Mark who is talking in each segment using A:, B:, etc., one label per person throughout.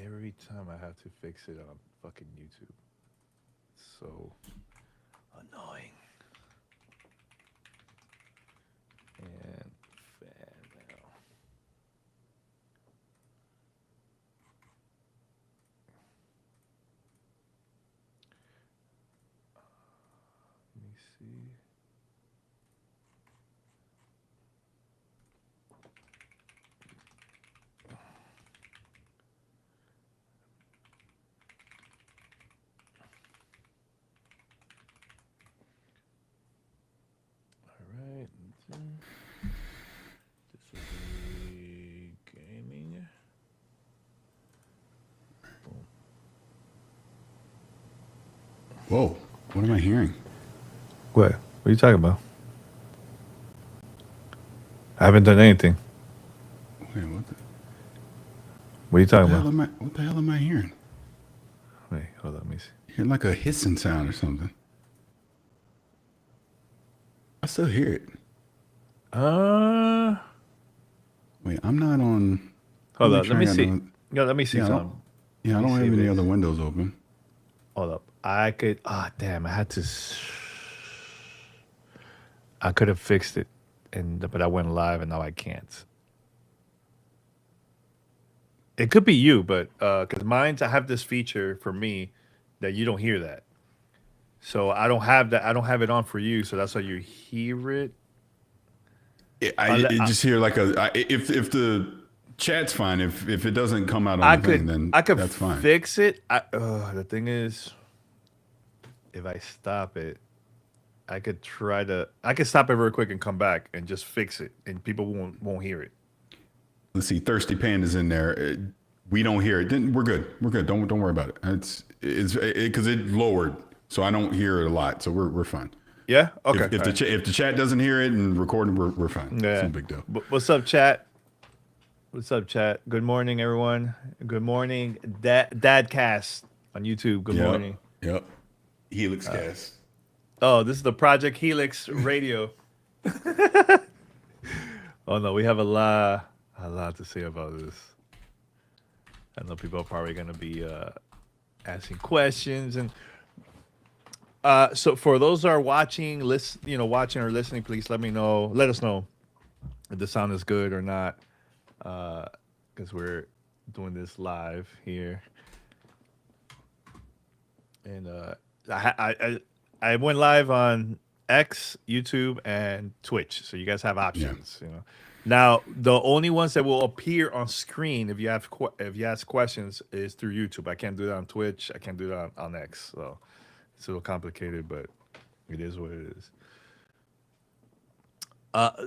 A: every time I have to fix it on fucking YouTube. It's so annoying. And fan mail. Let me see. All right. This will be gaming.
B: Whoa, what am I hearing?
A: What? What are you talking about? I haven't done anything.
B: Wait, what the,
A: What are you talking about?
B: what the hell am I hearing?
A: Wait, hold on, let me see.
B: Hearing like a hissing sound or something. I still hear it. Wait, I'm not on.
A: Hold on, let me see. Yeah, let me see
B: Yeah,
A: something.
B: I don't have any other windows open.
A: Hold up. I could. Damn! I had to. I could have fixed it, but I went live and now I can't. It could be you, but because mine's, I have this feature for me that you don't hear that. So I don't have that. I don't have it on for you. So that's why you hear it.
B: I just hear like if the chat's fine. If it doesn't come out on the thing, then
A: I could
B: that's fine.
A: fix it. The thing is, if I stop it, I could stop it real quick and come back and just fix it, and people won't hear it.
B: Let's see, Thirsty Panda's in there. We don't hear it. Then we're good. We're good. Don't worry about it. It's because it lowered, so I don't hear it a lot. So we're fine.
A: Yeah. Okay.
B: If the chat doesn't hear it and recording, we're fine.
A: Yeah.
B: It's no big deal.
A: What's up, chat? What's up, chat? Good morning, everyone. Good morning, Dadcast on YouTube. Good morning.
B: Yep. Helix cast.
A: Oh, this is the Project Helix Radio. Oh no, we have a lot to say about this. I know people are probably going to be asking questions, and so for those that are watching or listening, please let us know if the sound is good or not, because we're doing this live here. And I went live on X, YouTube, and Twitch, so you guys have options. Yeah. Now the only ones that will appear on screen if you ask questions is through YouTube. I can't do that on Twitch. I can't do that on X. So it's a little complicated, but it is what it is.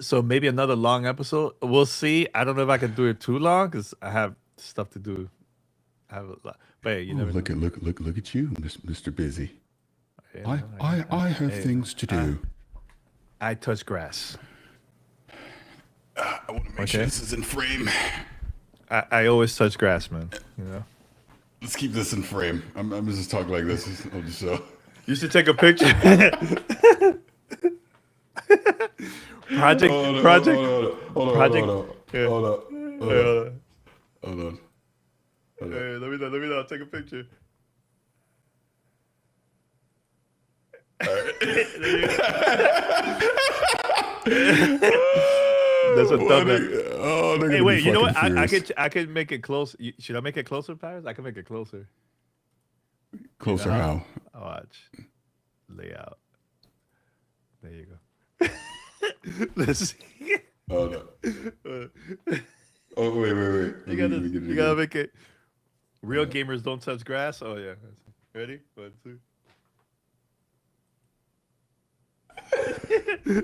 A: So maybe another long episode. We'll see. I don't know if I can do it too long because I have stuff to do. I have a lot. But hey, you never
B: look at you, Mr. Busy. Yeah, I have things to do.
A: I touch grass.
B: I want to make sure this is in frame.
A: I always touch grass, man. You know.
B: Let's keep this in frame. I'm just talking like this on the show.
A: You should take a picture. Project.
B: Hold on.
A: Hey, let me know. I'll take a picture. All right. That's a thumbnail. Hey, wait. You know what? I could make it close. Should I make it closer, Paris? I can make it closer.
B: Closer how?
A: Watch. Layout. There you go. Let's see.
B: Oh no. Oh wait.
A: You gotta make it. Real gamers don't touch grass. Oh yeah. Ready? 1, 2.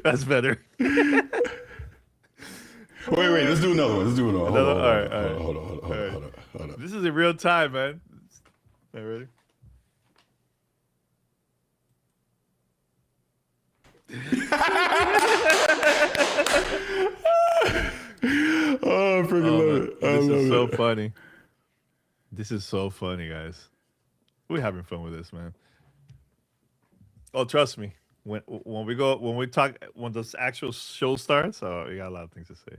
A: That's better.
B: Wait. Let's do another one.
A: Hold on. This is in real time, man. All right, ready?
B: Oh, I freaking love it.
A: This is so funny. This is so funny, guys. We're having fun with this, man. Oh, trust me. When this actual show starts, we got a lot of things to say.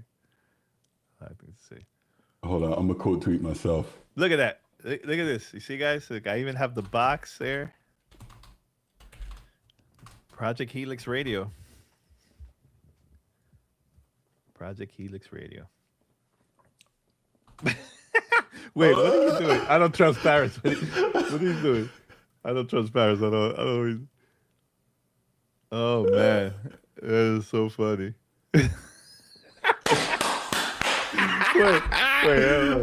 B: Hold on, I'm gonna quote tweet myself.
A: Look at that. Look at this. You see, guys? Look, I even have the box there. Project Helix Radio. Project Helix Radio. Wait, what are you doing? I don't trust Paris. What are you doing? I don't trust Paris. I don't. Oh man, that is so funny. wait.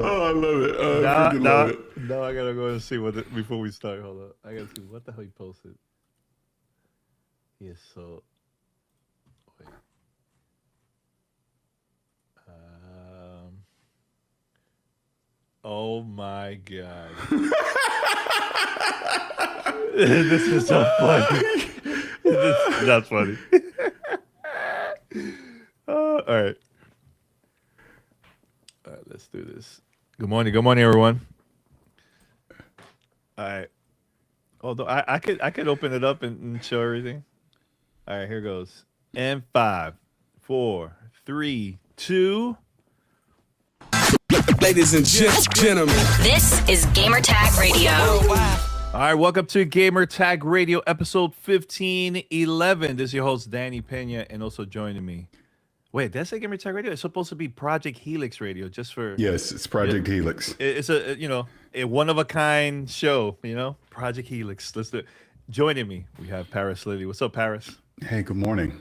B: Oh, I love it. Oh, I freaking love it.
A: Now I gotta go and see before we start. Hold on. I gotta see what the hell he posted. He is so. Wait. Oh my god. This is so funny. That's funny. All right. All right, let's do this. Good morning, everyone. All right. Although I could open it up and show everything. All right, here goes. And 5, 4, 3, 2.
C: Ladies and gentlemen,
D: this is Gamertag Radio.
A: All right, welcome to Gamertag Radio, episode 1511. This is your host, Danny Pena, and also joining me. Wait, did I say Gamertag Radio? It's supposed to be Project Helix Radio, just for...
B: Yes, it's Project Helix.
A: It's a one-of-a-kind show, Project Helix. Let's do it. Joining me, we have Paris Lilly. What's up, Paris?
B: Hey, good morning.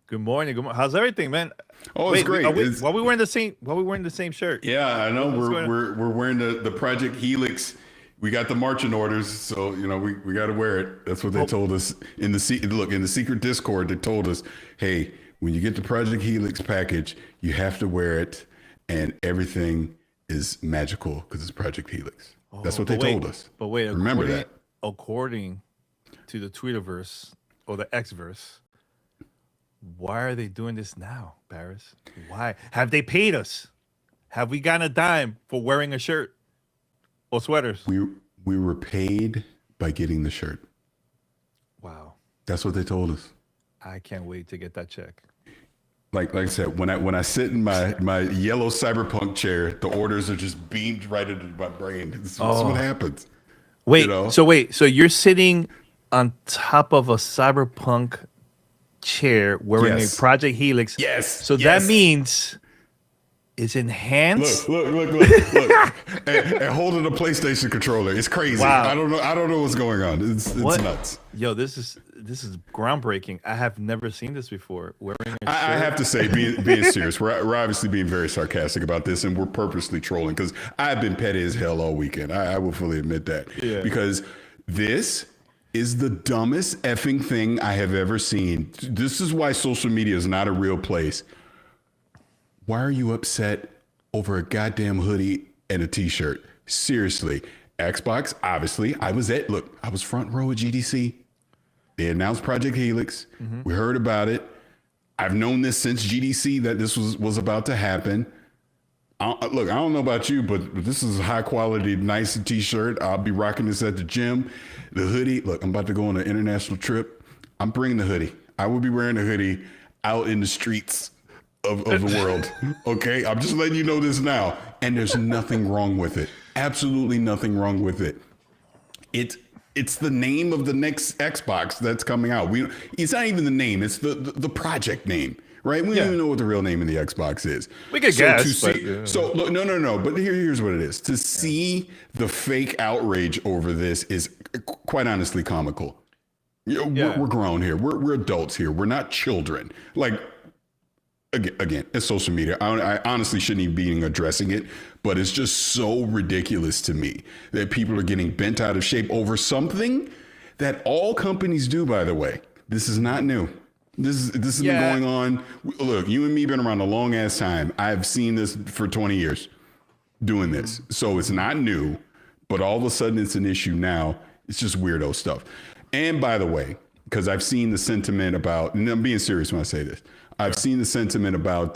A: Good morning. Good morning. How's everything, man?
B: Oh, it's great.
A: Why we wearing the same shirt?
B: Yeah, I know. We're wearing the Project Helix. We got the marching orders, so we got to wear it. That's what they told us in the secret Discord. They told us, hey, when you get the Project Helix package, you have to wear it, and everything is magical because it's Project Helix. That's what they told us.
A: But wait,
B: remember that.
A: According to the Twitterverse or the Xverse, why are they doing this now, Paris? Why? Have they paid us? Have we gotten a dime for wearing a shirt or sweaters?
B: We were paid by getting the shirt.
A: Wow.
B: That's what they told us.
A: I can't wait to get that check.
B: Like I said, when I sit in my yellow cyberpunk chair, the orders are just beamed right into my brain. That's what happens.
A: Wait, so you're sitting on top of a cyberpunk chair wearing a Project Helix.
B: Yes.
A: So that means it's enhanced.
B: Look. and holding a PlayStation controller. It's crazy.
A: Wow.
B: I don't know what's going on. It's nuts.
A: Yo, this is groundbreaking. I have never seen this before. Wearing a shirt.
B: I have to say, being serious, we're obviously being very sarcastic about this, and we're purposely trolling because I've been petty as hell all weekend. I will fully admit that.
A: Yeah.
B: Because this is the dumbest effing thing I have ever seen. This is why social media is not a real place. Why are you upset over a goddamn hoodie and a t-shirt? Seriously. Xbox, obviously, I was front row at GDC. They announced Project Helix. Mm-hmm. We heard about it. I've known this since GDC that this was about to happen. I don't know about you, but this is a high quality, nice t-shirt. I'll be rocking this at the gym. The hoodie, look, I'm about to go on an international trip. I'm bringing the hoodie. I will be wearing the hoodie out in the streets of the world. Okay, I'm just letting you know this now. And there's nothing wrong with it. Absolutely nothing wrong with it. It's the name of the next Xbox that's coming out. It's not even the name. It's the project name, right? We don't even know what the real name of the Xbox is.
A: We could guess.
B: So look, no. But here's what it is. To see the fake outrage over this is quite honestly comical. We're grown here. We're adults here. We're not children. Like, again, it's social media. I honestly shouldn't even be addressing it, but it's just so ridiculous to me that people are getting bent out of shape over something that all companies do, by the way. This is not new. This has been going on. Look, you and me been around a long ass time. I've seen this for 20 years doing this. So it's not new, but all of a sudden it's an issue now. It's just weirdo stuff. And by the way, because I've seen the sentiment about, and I'm being serious when I say this, I've seen the sentiment about,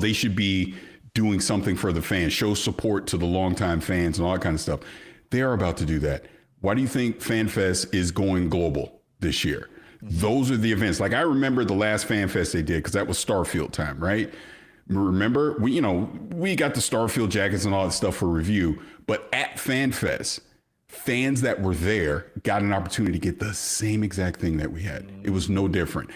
B: they should be doing something for the fans, show support to the longtime fans and all that kind of stuff. They are about to do that. Why do you think FanFest is going global this year? Those are the events. Like, I remember the last FanFest they did because that was Starfield time, right? Remember, we got the Starfield jackets and all that stuff for review, but at FanFest, fans that were there got an opportunity to get the same exact thing that we had. It was no different.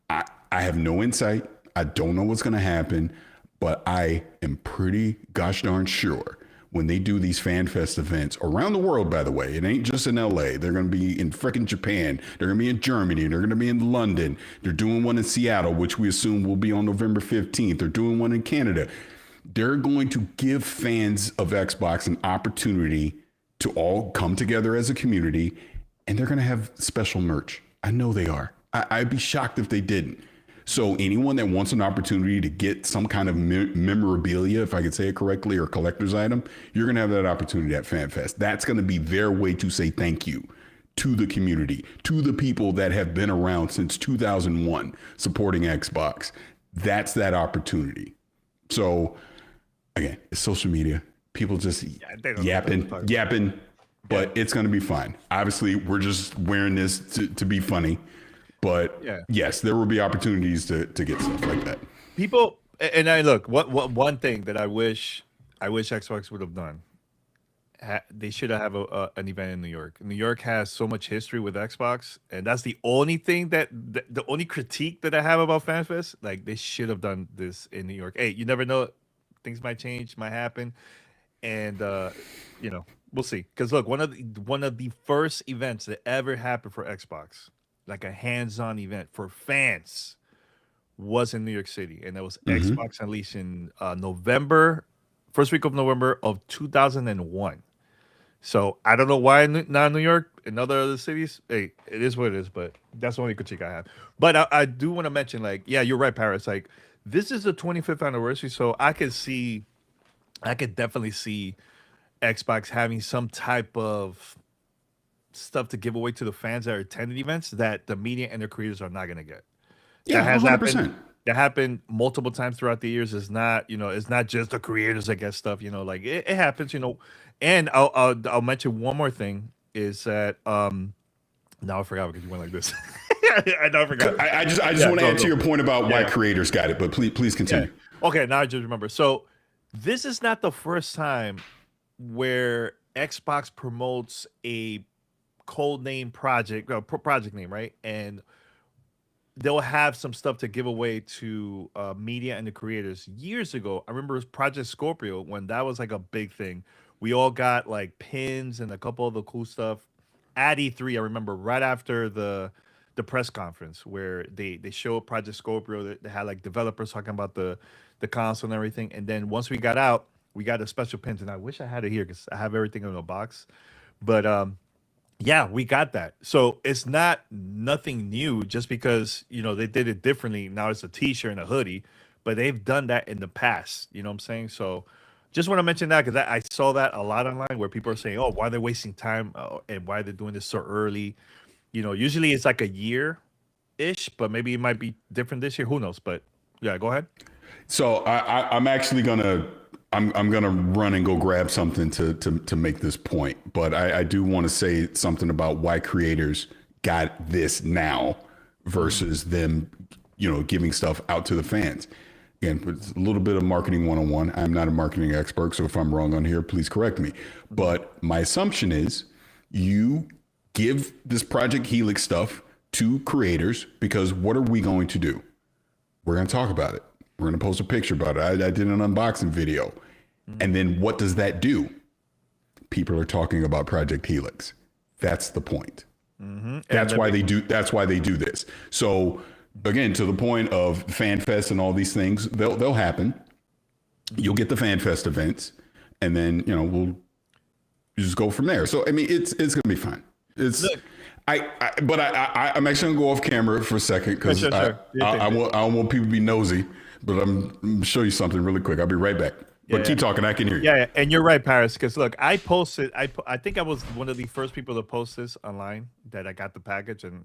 B: I have no insight. I don't know what's going to happen, but I am pretty gosh darn sure when they do these FanFest events around the world, by the way, it ain't just in LA. They're going to be in freaking Japan. They're going to be in Germany. They're going to be in London. They're doing one in Seattle, which we assume will be on November 15th. They're doing one in Canada. They're going to give fans of Xbox an opportunity to all come together as a community, and they're going to have special merch. I know they are. I'd be shocked if they didn't. So anyone that wants an opportunity to get some kind of memorabilia, if I could say it correctly, or collector's item, you're going to have that opportunity at FanFest. That's going to be their way to say thank you to the community, to the people that have been around since 2001 supporting Xbox. That's that opportunity. So again, it's social media. People just yapping, but it's going to be fine. Obviously, we're just wearing this to be funny. But yes, there will be opportunities to get stuff like that.
A: People, and I look, what one thing that I wish Xbox would have done, they should have an event in New York. New York has so much history with Xbox, and that's the only thing the only critique that I have about FanFest. Like, they should have done this in New York. Hey, you never know, things might change, might happen, and we'll see. Because look, one of the first events that ever happened for Xbox, like a hands-on event for fans, was in New York City, and that was Xbox Unleashed in first week of November of 2001. So I don't know why not New York and other cities. Hey, it is what it is, but that's the only critique I have. But I do want to mention, like, yeah, you're right, Paris. Like, this is the 25th anniversary, so I could definitely see Xbox having some type of stuff to give away to the fans that are attending events that the media and the creators are not going to get.
B: Yeah,
A: that has
B: 100%.
A: That happened multiple times throughout the years. It's not just the creators that get stuff. Like it happens. And I'll mention one more thing is that now I forgot because you went like this. I now forgot.
B: I just want to add to your point about why creators got it, but please continue.
A: Yeah. Okay, now I just remember. So this is not the first time where Xbox promotes a code name project name, right? And they'll have some stuff to give away to media and the creators. Years ago, I remember it was Project Scorpio, when that was like a big thing. We all got like pins and a couple of the cool stuff at E3. I remember right after the press conference where they showed Project Scorpio. They had like developers talking about the console and everything. And then once we got out, we got a special pins, and I wish I had it here because I have everything in a box. But yeah, we got that. So it's not nothing new just because, they did it differently. Now it's a t-shirt and a hoodie, but they've done that in the past. You know what I'm saying? So just want to mention that because I saw that a lot online where people are saying, oh, why they're wasting time and why they're doing this so early. Usually it's like a year-ish, but maybe it might be different this year. Who knows? But yeah, go ahead.
B: So I'm actually I'm gonna run and go grab something to make this point, but I do want to say something about why creators got this now versus them, giving stuff out to the fans. Again, it's a little bit of marketing 101. I'm not a marketing expert, so if I'm wrong on here, please correct me. But my assumption is you give this Project Helix stuff to creators because what are we going to do? We're going to talk about it. We're going to post a picture about it. I did an unboxing video. And then what does that do? People are talking about Project Helix. That's the point. That's why they do this. So again, to the point of FanFest and all these things, they'll happen. You'll get the FanFest events, and then we'll just go from there. So I mean, it's gonna be fine. I'm actually gonna go off camera for a second because I don't want people to be nosy. But I'm gonna show you something really quick. I'll be right back. But keep talking. I can hear you.
A: Yeah, and you're right, Paris. Because look, I posted. I think I was one of the first people to post this online that I got the package, and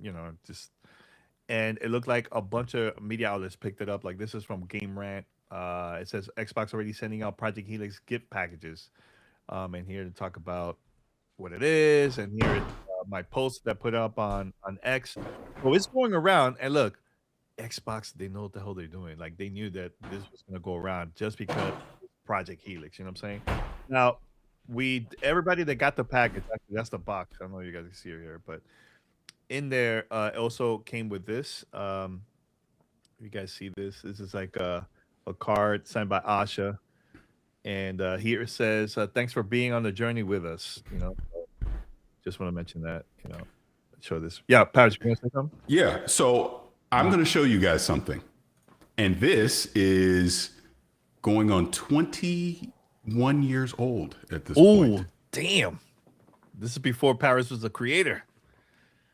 A: and it looked like a bunch of media outlets picked it up. Like this is from Game Rant. It says Xbox already sending out Project Helix gift packages. And here to talk about what it is, and here my post that I put up on X. So it's going around, and look, Xbox, they know what the hell they're doing. Like they knew that this was gonna go around just because Project Helix. You know what I'm saying? Now, everybody that got the package, actually, that's the box. I don't know if you guys can see it here, but in there, it also came with this. You guys see this? This is like a card signed by Asha, and here it says, "Thanks for being on the journey with us." Just want to mention that. Show this. Yeah, Paris, you want to say something?
B: Yeah. So I'm going to show you guys something, and this is going on 21 years old at this point.
A: Oh, damn! This is before Paris was a creator.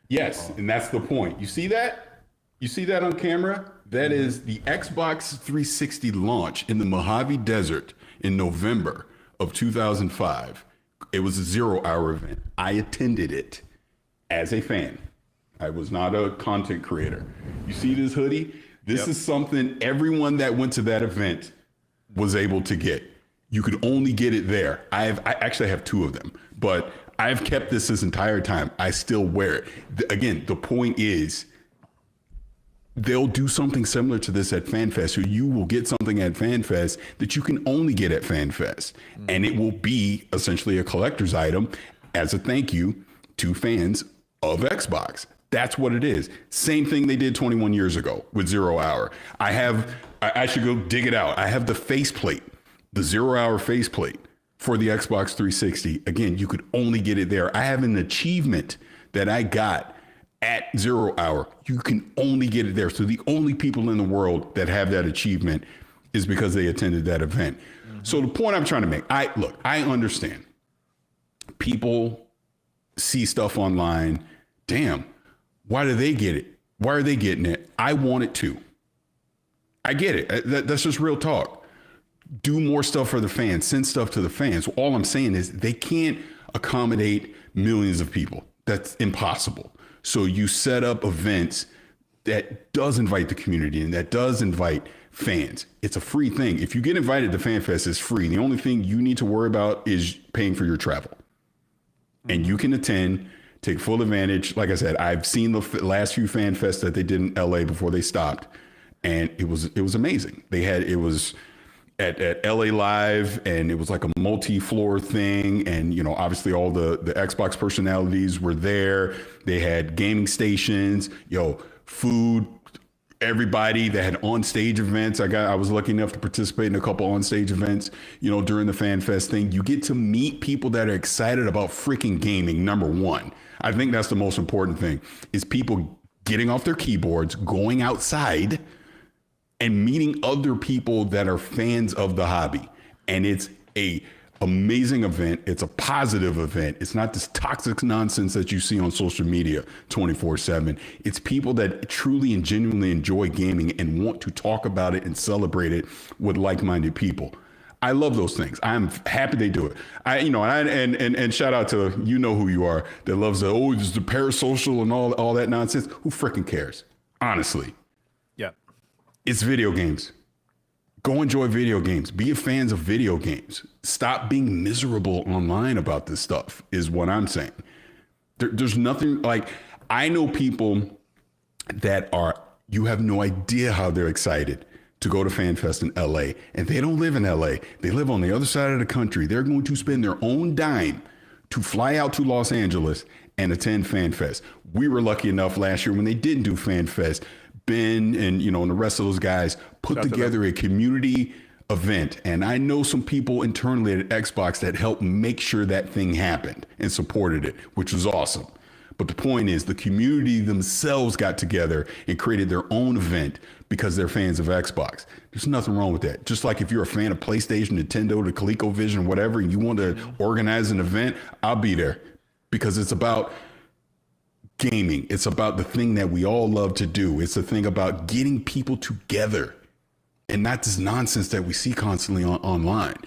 B: Yes, and that's the point. You see that? You see that on camera? That is the Xbox 360 launch in the Mojave Desert in November of 2005. It was a 0-hour event. I attended it as a fan. I was not a content creator. You see this hoodie? This is something everyone that went to that event was able to get. You could only get it there. I actually have 2 of them, but I've kept this entire time. I still wear it. Again, the point is, they'll do something similar to this at FanFest, or you will get something at FanFest that you can only get at FanFest. And it will be essentially a collector's item as a thank you to fans of Xbox. That's what it is. Same thing they did 21 years ago with 0 Hour. I should go dig it out. I have the faceplate, the 0 Hour faceplate for the Xbox 360. Again, you could only get it there. I have an achievement that I got at 0 Hour. You can only get it there. So the only people in the world that have that achievement is because they attended that event. So the point I'm trying to make, I understand. People see stuff online. Damn, why do they get it? Why are they getting it? I want it too. I get it. That's just real talk. Do more stuff for the fans. Send stuff to the fans. All I'm saying is they can't accommodate millions of people. That's impossible. So you set up events that does invite the community and that does invite fans. It's a free thing. If you get invited to FanFest, it's free. The only thing you need to worry about is paying for your travel. And you can attend, take full advantage. Like I said, I've seen the last few FanFests that they did in LA before they stopped, and it was amazing. It was at LA Live, and it was like a multi-floor thing, and obviously all the Xbox personalities were there. They had gaming stations, food, everybody. That had on-stage events. I was lucky enough to participate in a couple on-stage events, during the FanFest thing. You get to meet people that are excited about freaking gaming. Number one, I think that's the most important thing, is people getting off their keyboards, going outside, and meeting other people that are fans of the hobby. And it's a amazing event. It's a positive event. It's not this toxic nonsense that you see on social media 24/7. It's people that truly and genuinely enjoy gaming and want to talk about it and celebrate it with like-minded people. I love those things. I'm happy they do it. And shout out to who you are that loves this the parasocial and all that nonsense. Who freaking cares? Honestly.
A: Yeah.
B: It's video games. Go enjoy video games. Be fans of video games. Stop being miserable online about this stuff is what I'm saying. There's nothing like, I know people that you have no idea how they're excited to go to FanFest in LA, and they don't live in LA. They live on the other side of the country. They're going to spend their own dime to fly out to Los Angeles and attend FanFest. We were lucky enough last year when they didn't do FanFest. Ben and and the rest of those guys put together a community event, and I know some people internally at Xbox that helped make sure that thing happened and supported it, which was awesome. But the point is, the community themselves got together and created their own event because they're fans of Xbox. There's nothing wrong with that. Just like if you're a fan of PlayStation, Nintendo, the ColecoVision, whatever, and you want to organize an event, I'll be there, because it's about gaming. It's about the thing that we all love to do. It's the thing about getting people together and not this nonsense that we see constantly online,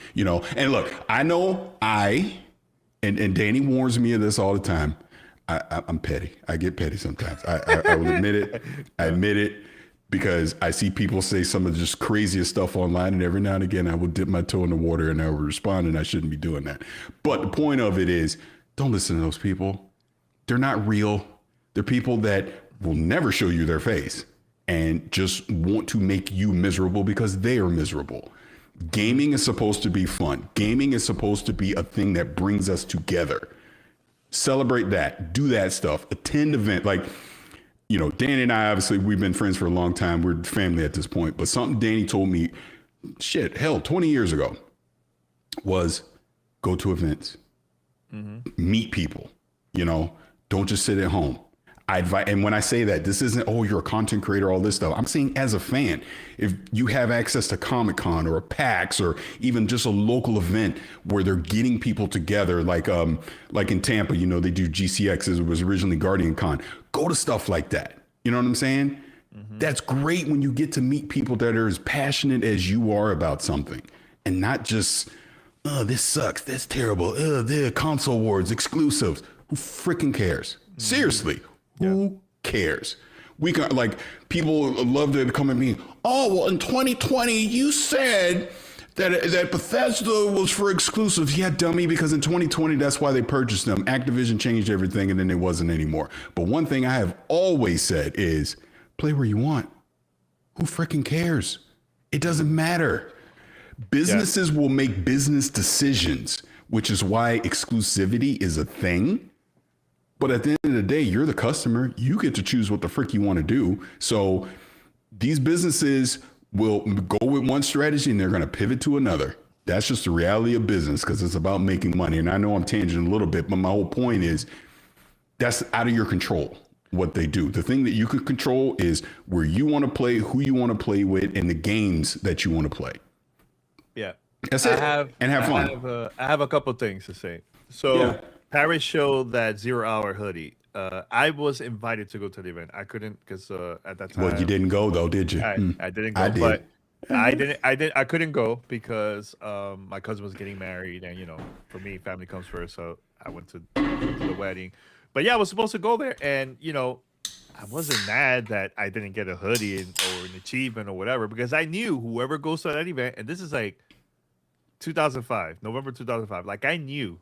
B: And look, I know and Danny warns me of this all the time. I'm petty. I get petty sometimes. I will admit it. I admit it, because I see people say some of the just craziest stuff online, and every now and again I will dip my toe in the water and I will respond, and I shouldn't be doing that. But the point of it is, don't listen to those people. They're not real. They're people that will never show you their face. and just want to make you miserable because they are miserable. Gaming is supposed to be fun. Gaming is supposed to be a thing that brings us together. Celebrate that. Do that stuff. Attend event. Like, you know, Danny and I, obviously, we've been friends for a long time. We're family at this point. But something Danny told me, 20 years ago, was go to events, meet people, you know, don't just sit at home. I advise, and when I say that, this isn't, oh, you're a content creator, all this stuff. I'm saying as a fan, if you have access to Comic-Con or a PAX or even just a local event where they're getting people together, like in Tampa, you know, they do GCX, as it was originally Guardian Con. Go to stuff like that. You know what I'm saying? That's great when you get to meet people that are as passionate as you are about something, and not just, oh, this sucks, that's terrible, the console wars, exclusives. Who freaking cares? Seriously. Who cares? We got, like, people love to come at me. Oh, well, in 2020, you said that Bethesda was for exclusives. Yeah, dummy, because in 2020, that's why they purchased them. Activision changed everything, and then it wasn't anymore. But one thing I have always said is play where you want. Who freaking cares? It doesn't matter. Businesses will make business decisions, which is why exclusivity is a thing. But at the end of the day, you're the customer. You get to choose what the frick you want to do. So these businesses will go with one strategy and they're going to pivot to another. That's just the reality of business, because it's about making money. And I know I'm tangent a little bit, but my whole point is that's out of your control, what they do. The thing that you could control is where you want to play, who you want to play with, and the games that you want to play.
A: Yeah.
B: That's it. And have fun.
A: I have a couple things to say. So Paris showed that 0 Hour hoodie. I was invited to go to the event. I couldn't because at that time.
B: Well, you didn't go though, did you?
A: I didn't go. But I couldn't go because my cousin was getting married, and you know, for me, family comes first. So I went to the wedding. But yeah, I was supposed to go there, and you know, I wasn't mad that I didn't get a hoodie or an achievement or whatever, because I knew whoever goes to that event, and this is like 2005, November 2005. Like, I knew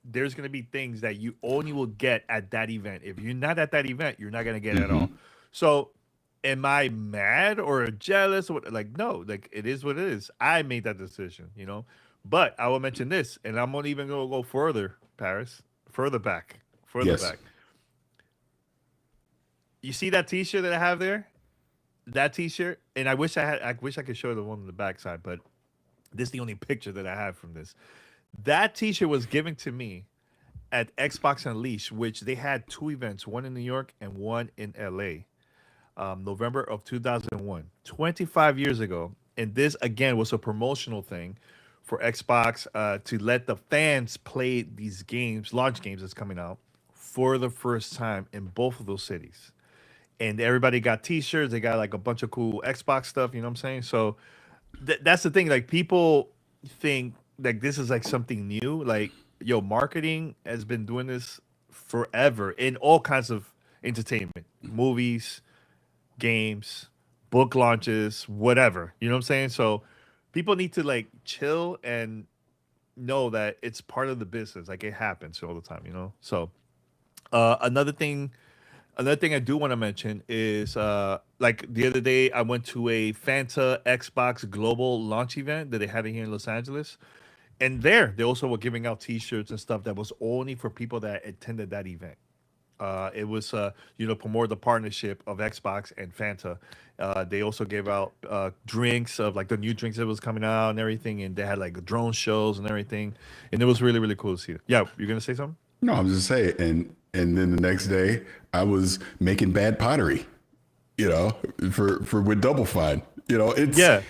A: there's going to be things that you only will get at that event. If you're not at that event, you're not going to get it at all. So am I mad or jealous? Or what? Like, no, like, it is what it is. I made that decision, you know. But I will mention this, and I'm not even going to go further, Paris, further back. You see that T-shirt that I have there? That T-shirt, and I wish I could show the one on the backside, but this is the only picture that I have from this. That T-shirt was given to me at Xbox Unleashed, which they had 2 events, one in New York and one in LA, November of 2001, 25 years ago. And this, again, was a promotional thing for Xbox to let the fans play these games, launch games that's coming out, for the first time in both of those cities. And everybody got T-shirts. They got like a bunch of cool Xbox stuff. You know what I'm saying? So that's the thing. Like, people think like this is like something new. Like, yo, marketing has been doing this forever in all kinds of entertainment, movies, games, book launches, whatever. You know what I'm saying? So people need to like chill and know that it's part of the business. Like, it happens all the time, you know? So another thing I do want to mention is like the other day I went to a Fanta Xbox global launch event that they had here in Los Angeles. And there, they also were giving out T-shirts and stuff that was only for people that attended that event. It was, promote the partnership of Xbox and Fanta. They also gave out drinks of like the new drinks that was coming out and everything. And they had like drone shows and everything. And it was really, really cool to see it. Yeah, you're going to say something?
B: No, I was just saying. And then the next day I was making bad pottery, you know, for with Double Fine, you know, it's, yeah.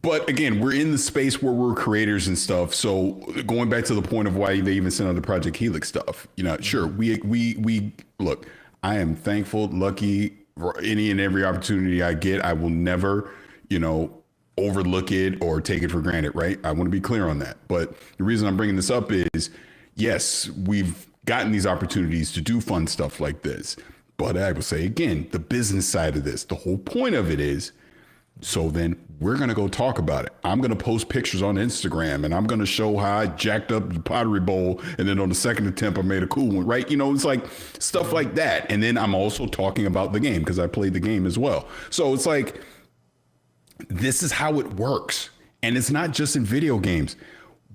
B: But again, we're in the space where we're creators and stuff. So going back to the point of why they even sent out the Project Helix stuff, you know, sure. We look, I am thankful, lucky for any and every opportunity I get. I will never, you know, overlook it or take it for granted. Right. I want to be clear on that. But the reason I'm bringing this up is, yes, we've gotten these opportunities to do fun stuff like this. But I will say again, the business side of this, the whole point of it is So then we're going to go talk about it. I'm going to post pictures on Instagram and I'm going to show how I jacked up the Pottery Bowl. And then on the second attempt, I made a cool one, right? You know, it's like stuff like that. And then I'm also talking about the game because I played the game as well. So it's like, this is how it works. And it's not just in video games.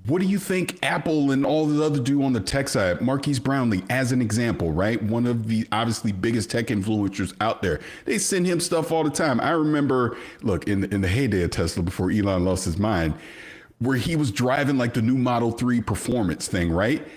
B: What do you think Apple and all the other do on the tech side? Marquise Brownlee, as an example, right? One of the obviously biggest tech influencers out there. They send him stuff all the time. I remember, look, in the heyday of Tesla before Elon lost his mind, where he was driving like the new Model 3 performance thing, right?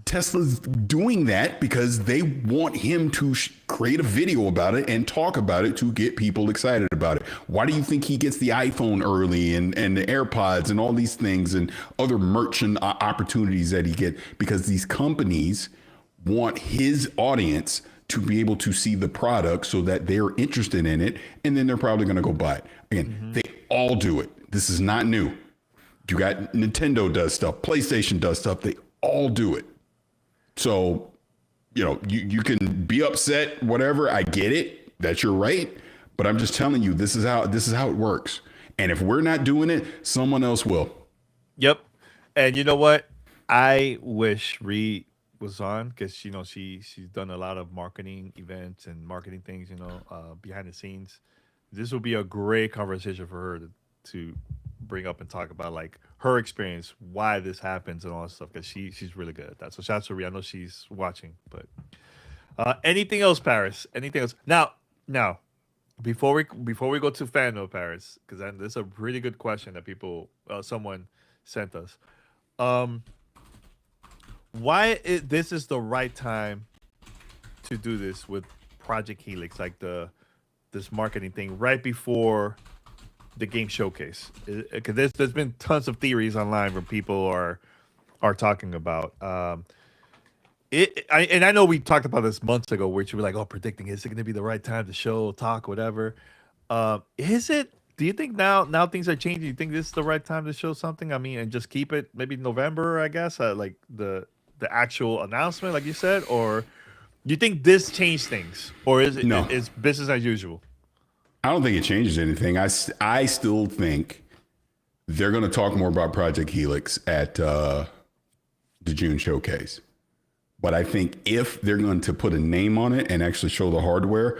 B: Tesla's doing that because they want him to create a video about it and talk about it to get people excited about it. Why do you think he gets the iPhone early and the AirPods and all these things and other merchant opportunities that he get? Because these companies want his audience to be able to see the product so that they're interested in it, and then they're probably going to go buy it. Again, they all do it. This is not new. You got Nintendo does stuff, PlayStation does stuff. They all do it. So, you know, you can be upset, whatever. I get it. That's your right. But I'm just telling you, this is how it works. And if we're not doing it, someone else will.
A: Yep. And you know what? I wish Ree was on because, you know, she's done a lot of marketing events and marketing things, you know, behind the scenes. This would be a great conversation for her to bring up and talk about like her experience, why this happens and all that stuff, because she's really good at that. So shout out to Ree. I know she's watching. But anything else, Paris? Anything else? Now before we go to Fanmail, Paris, because this is a really good question that someone sent us. This is the right time to do this with Project Helix, like this marketing thing right before the game showcase, because there's been tons of theories online where people are talking about and I know we talked about this months ago, where you were like, oh, predicting, is it going to be the right time to show, talk, whatever? Is it? Do you think now things are changing? You think this is the right time to show something? I mean, and just keep it maybe November, I guess, like the actual announcement, like you said, or do you think this changed things, or is it is business as usual?
B: I don't think it changes anything. I still think they're going to talk more about Project Helix at the June showcase. But I think if they're going to put a name on it and actually show the hardware,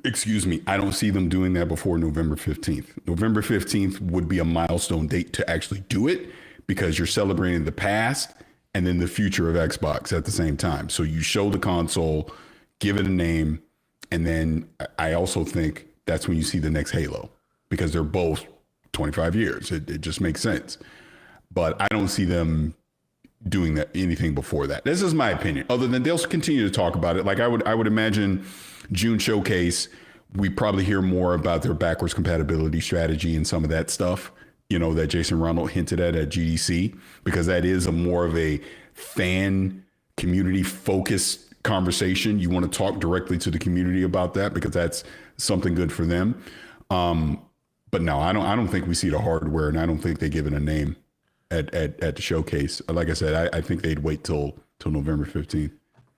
B: I don't see them doing that before November 15th. November 15th would be a milestone date to actually do it, because you're celebrating the past and then the future of Xbox at the same time. So you show the console, give it a name, and then I also think that's when you see the next Halo, because they're both 25 years. It just makes sense. But I don't see them doing anything before that. This is my opinion. Other than they'll continue to talk about it. Like I would imagine June showcase, we probably hear more about their backwards compatibility strategy and some of that stuff, you know, that Jason Ronald hinted at GDC, because that is more of a fan community focused conversation. You want to talk directly to the community about that, because that's something good for them. But no, I don't think we see the hardware, and I don't think they give it a name at the showcase. Like I said, I think they'd wait till November 15th.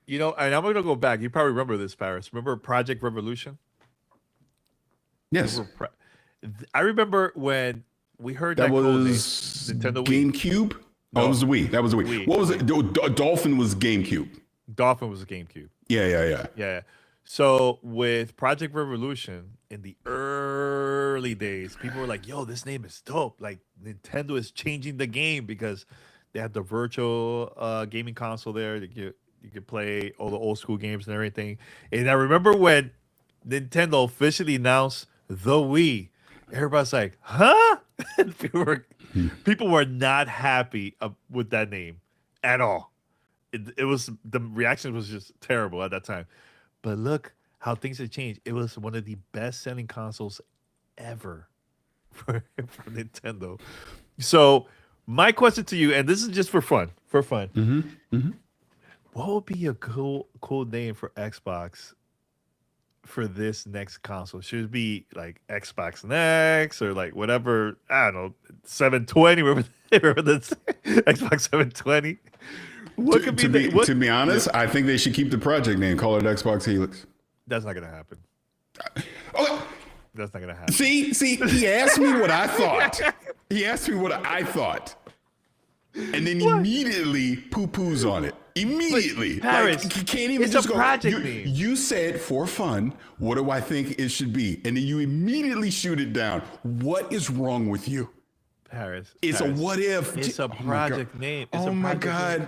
A: You know, and I'm going to go back. You probably remember this, Paris. Remember Project Revolution?
B: Yes.
A: I remember when we heard
B: that
A: was
B: Nintendo GameCube. No, it was the Wii. That was the Wii. What was it? Dolphin was GameCube.
A: Dolphin was a GameCube.
B: Yeah.
A: So with Project Revolution in the early days, people were like, yo, this name is dope. Like Nintendo is changing the game, because they had the virtual gaming console there. You could play all the old school games and everything. And I remember when Nintendo officially announced the Wii, everybody's like, huh? People were not happy with that name at all. It was, the reaction was just terrible at that time. But look how things have changed. It was one of the best-selling consoles ever for Nintendo. So my question to you, and this is just for fun. What would be a cool name for Xbox for this next console? Should it be like Xbox Next, or like whatever? I don't know, 720. Remember the Xbox 720? What could be
B: to be honest, I think they should keep the project name, call it Xbox Helix.
A: That's not gonna happen. That's not gonna happen.
B: See, he asked me what I thought. And then immediately poo-poos on it. Immediately.
A: Paris,
B: like, you can't even
A: it's
B: just
A: a
B: go.
A: project name.
B: You said for fun, what do I think it should be? And then you immediately shoot it down. What is wrong with you?
A: Paris.
B: It's a what if.
A: It's a project name. It's
B: oh my God.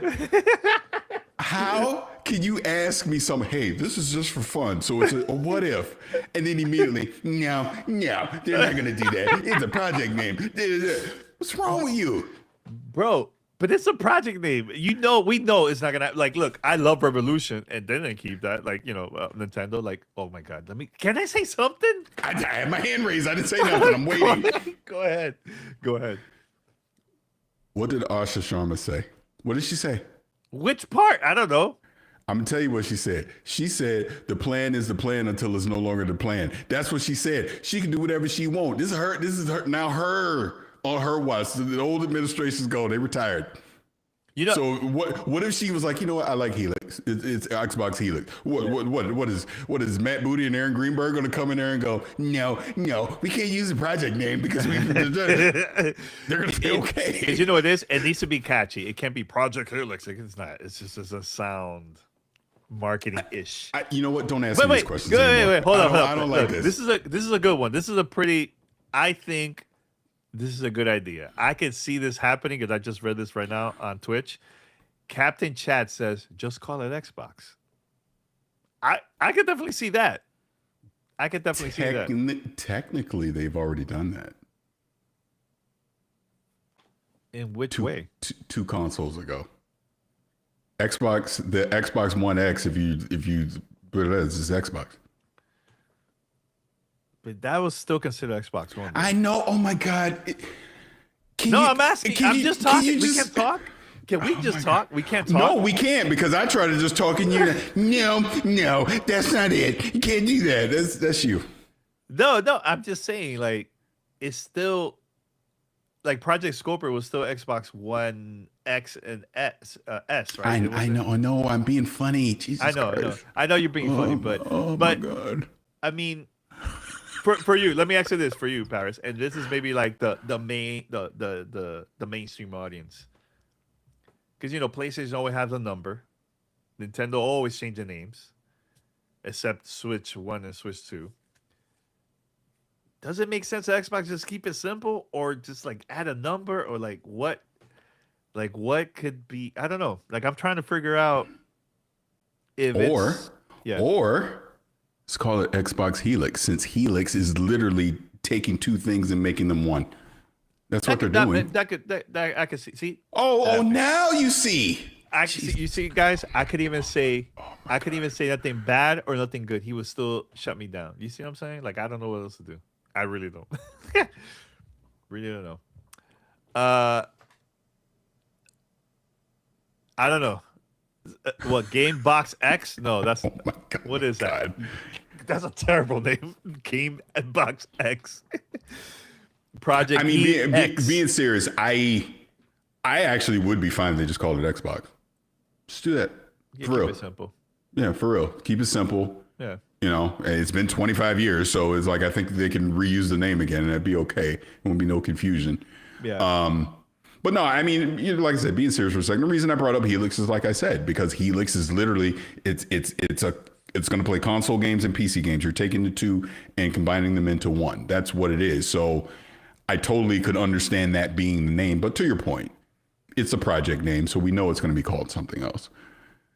B: How can you ask me something? Hey, this is just for fun. So it's a what if? And then immediately, no, they're not going to do that. It's a project name. What's wrong with you?
A: Bro, but it's a project name. We know it's not gonna like. Look, I love Revolution, and then they keep that. Like, Nintendo. Like, oh my God, can I say something?
B: I had my hand raised. I didn't say nothing. I'm waiting.
A: Go ahead.
B: What did Asha Sharma say? What did she say?
A: Which part? I don't know.
B: I'm gonna tell you what she said. She said the plan is the plan until it's no longer the plan. That's what she said. She can do whatever she wants. This is her now. Her on her watch. The old administration's gone. They retired. So what if she was like, you know what? I like Helix. It's Xbox Helix. What is Matt Booty and Aaron Greenberg going to come in there and go? No, we can't use the project name because they're going to say okay.
A: Because you know what it is? It needs to be catchy. It can't be Project Helix. Like, it's not. It's just a sound marketing ish.
B: You know what? Don't ask me these questions.
A: Wait. Hold on.
B: I don't like this.
A: This is a good one. This is a pretty. I think. This is a good idea. I can see this happening because I just read this right now on Twitch. Captain Chad says, just call it Xbox. I could definitely see that.
B: Technically, they've already done that.
A: In which way?
B: Two consoles ago. The Xbox One X, if you put it as, is Xbox.
A: But that was still considered Xbox One.
B: I know. Oh my God.
A: I'm asking. I'm just talking. We can't talk. Can we just talk? We can't talk.
B: No, we can't because I try to just talk and you. No, that's not it. You can't do that. That's you.
A: No. I'm just saying, like, it's still like Project Scorpio was still Xbox One X and S, right?
B: I know. I'm being funny. Jesus Christ.
A: I know you're being funny, but
B: my God.
A: I mean. For you, let me ask you this for you, Paris, and this is maybe like the mainstream audience, because PlayStation always has a number, Nintendo always change the names, except Switch 1 and Switch 2. Does it make sense that Xbox just keep it simple, or just like add a number, or like what could be? I don't know. Like I'm trying to figure out if
B: or. Let's call it Xbox Helix, since Helix is literally taking two things and making them one. That's what they're doing.
A: I could see.
B: Now you see.
A: You see, guys. I could even say nothing bad or nothing good. He would still shut me down. You see what I'm saying? Like I don't know what else to do. I really don't. Really don't know. I don't know. What, Game Box X? No, that's what is that? That's a terrible name. Game Box X. Project. I mean,
B: being serious, I actually would be fine if they just called it Xbox. Just do that. For real.
A: Keep it simple.
B: Yeah, for real. Keep it simple.
A: Yeah.
B: It's been 25 years, so it's like I think they can reuse the name again, and that'd be okay. It won't be no confusion.
A: Yeah.
B: But no, I mean, like I said, being serious for a second, the reason I brought up Helix is like I said, because Helix is literally it's going to play console games and PC games. You're taking the two and combining them into one. That's what it is. So I totally could understand that being the name. But to your point, it's a project name, so we know it's going to be called something else.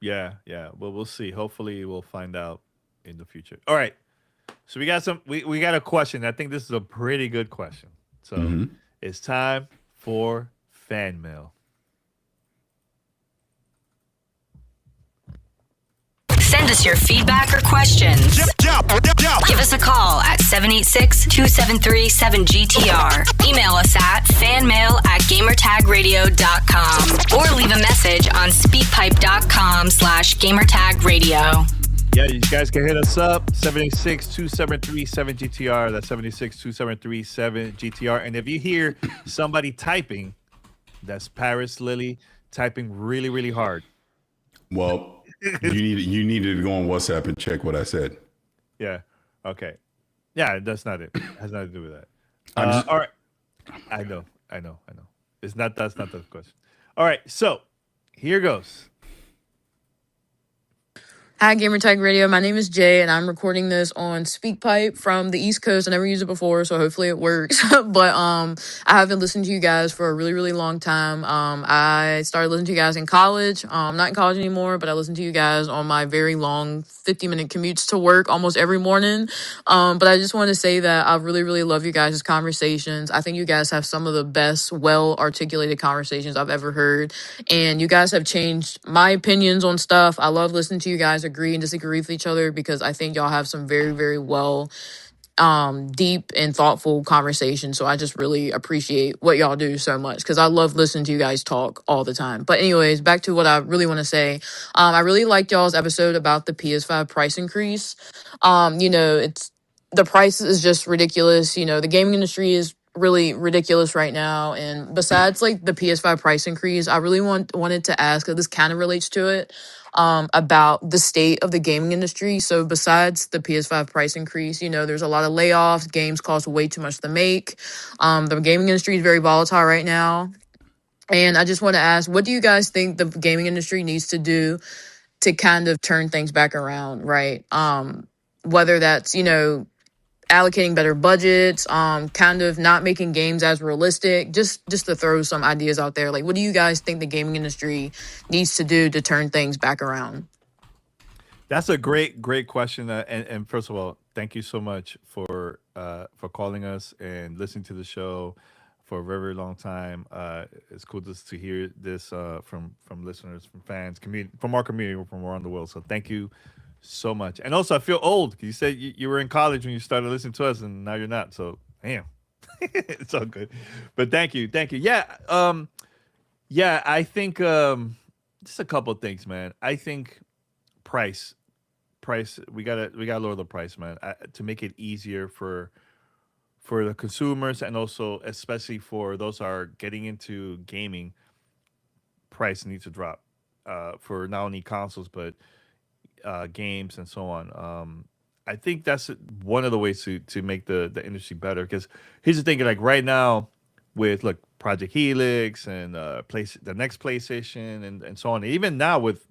A: Yeah. Well, we'll see. Hopefully, we'll find out in the future. All right. So we got we got a question. I think this is a pretty good question. So it's time for fan mail.
D: Send us your feedback or questions. Give us a call at 786-273-7GTR. Email us at fanmail@gamertagradio.com or leave a message on speakpipe.com/gamertagradio.
A: Yeah, you guys can hit us up, 786-273-7GTR. That's 786-273-7GTR. And if you hear somebody typing, that's Paris Lily typing really, really hard.
B: Well, you needed to go on WhatsApp and check what I said.
A: Yeah. Okay. Yeah, that's not it. It has nothing to do with that.
B: I'm just
A: All right. I know. It's not. That's not the question. All right. So here goes.
C: Hi, Gamertag Radio. My name is Jay, and I'm recording this on SpeakPipe from the East Coast. I never used it before, so hopefully it works. But I have been listening to you guys for a really, really long time. I started listening to you guys in college. Not in college anymore, but I listened to you guys on my very long 50-minute commutes to work almost every morning. But I just want to say that I really, really love you guys' conversations. I think you guys have some of the best, well-articulated conversations I've ever heard. And you guys have changed my opinions on stuff. I love listening to you guys agree and disagree with each other because I think y'all have some very, very well deep and thoughtful conversations. So I just really appreciate what y'all do so much because I love listening to you guys talk all the time. But anyways, back to what I really want to say. I really liked y'all's episode about the PS5 price increase. It's the price is just ridiculous. The gaming industry is really ridiculous right now. And besides like the PS5 price increase, I really wanted to ask, 'cause this kind of relates to it, about the state of the gaming industry. So besides the PS5 price increase, there's a lot of layoffs. Games cost way too much to make. The gaming industry is very volatile right now. And I just want to ask, what do you guys think the gaming industry needs to do to kind of turn things back around, right? Whether that's, allocating better budgets, kind of not making games as realistic, just to throw some ideas out there. Like, what do you guys think the gaming industry needs to do to turn things back around?
A: That's a great question. And first of all, thank you so much for calling us and listening to the show for a very, very long time. It's cool just to hear this from listeners, from fans, community, from our community, from around the world. So thank you so much. And also, I feel old. You said you were in college when you started listening to us, and now you're not. So damn, it's all good. But thank you. Yeah. I think just a couple of things, man. I think price we gotta lower the price, man, to make it easier for the consumers, and also especially for those who are getting into gaming. Price needs to drop for not only consoles but games and so on. I think that's one of the ways to make the industry better, because here's the thing, like right now with Project Helix and the next PlayStation and so on, even now with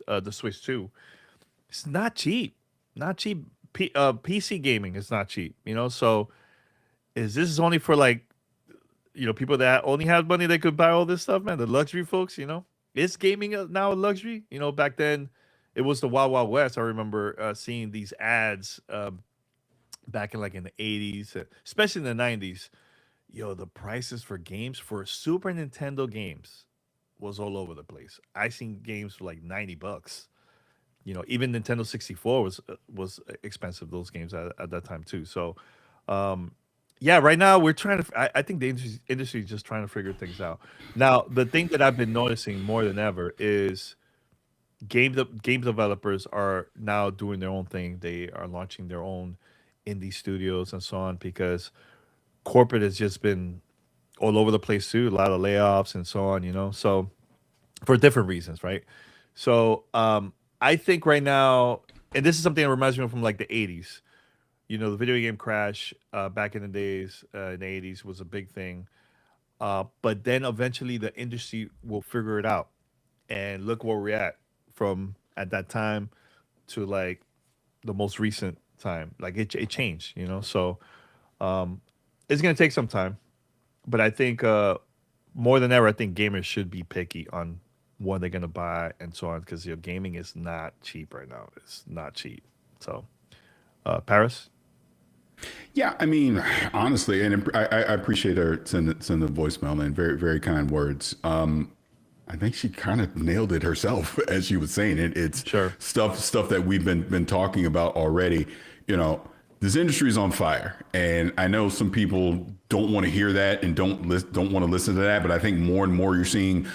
A: the Switch 2, it's not cheap. Not cheap. PC gaming is not cheap. So this is only for people that only have money that could buy all this stuff, man. The luxury folks. Is gaming now a luxury? Back then it was the Wild Wild West. I remember seeing these ads back in the 80s, especially in the 90s. The prices for games for Super Nintendo games was all over the place. I seen games for like $90. Even Nintendo 64 was expensive. Those games at that time too. So, yeah, right now we're trying to. I think the industry is just trying to figure things out. Now, the thing that I've been noticing more than ever is game developers are now doing their own thing. They are launching their own indie studios and so on, because corporate has just been all over the place too. A lot of layoffs and so on. So for different reasons, right? So, I think right now, and this is something that reminds me from like the 80s, the video game crash back in the days, in the 80s was a big thing. But then eventually the industry will figure it out. And look where we're at from at that time to like the most recent time. Like it changed, So it's going to take some time. But I think more than ever, I think gamers should be picky on what they're gonna buy and so on, because gaming is not cheap right now. It's not cheap. So, Paris.
B: Yeah, I mean, honestly, and I appreciate her send the voicemail, man. Very, very kind words. I think she kind of nailed it herself as she was saying it. It's
A: Sure.
B: stuff that we've been talking about already. This industry is on fire, and I know some people don't want to hear that and don't want to listen to that. But I think more and more you're seeing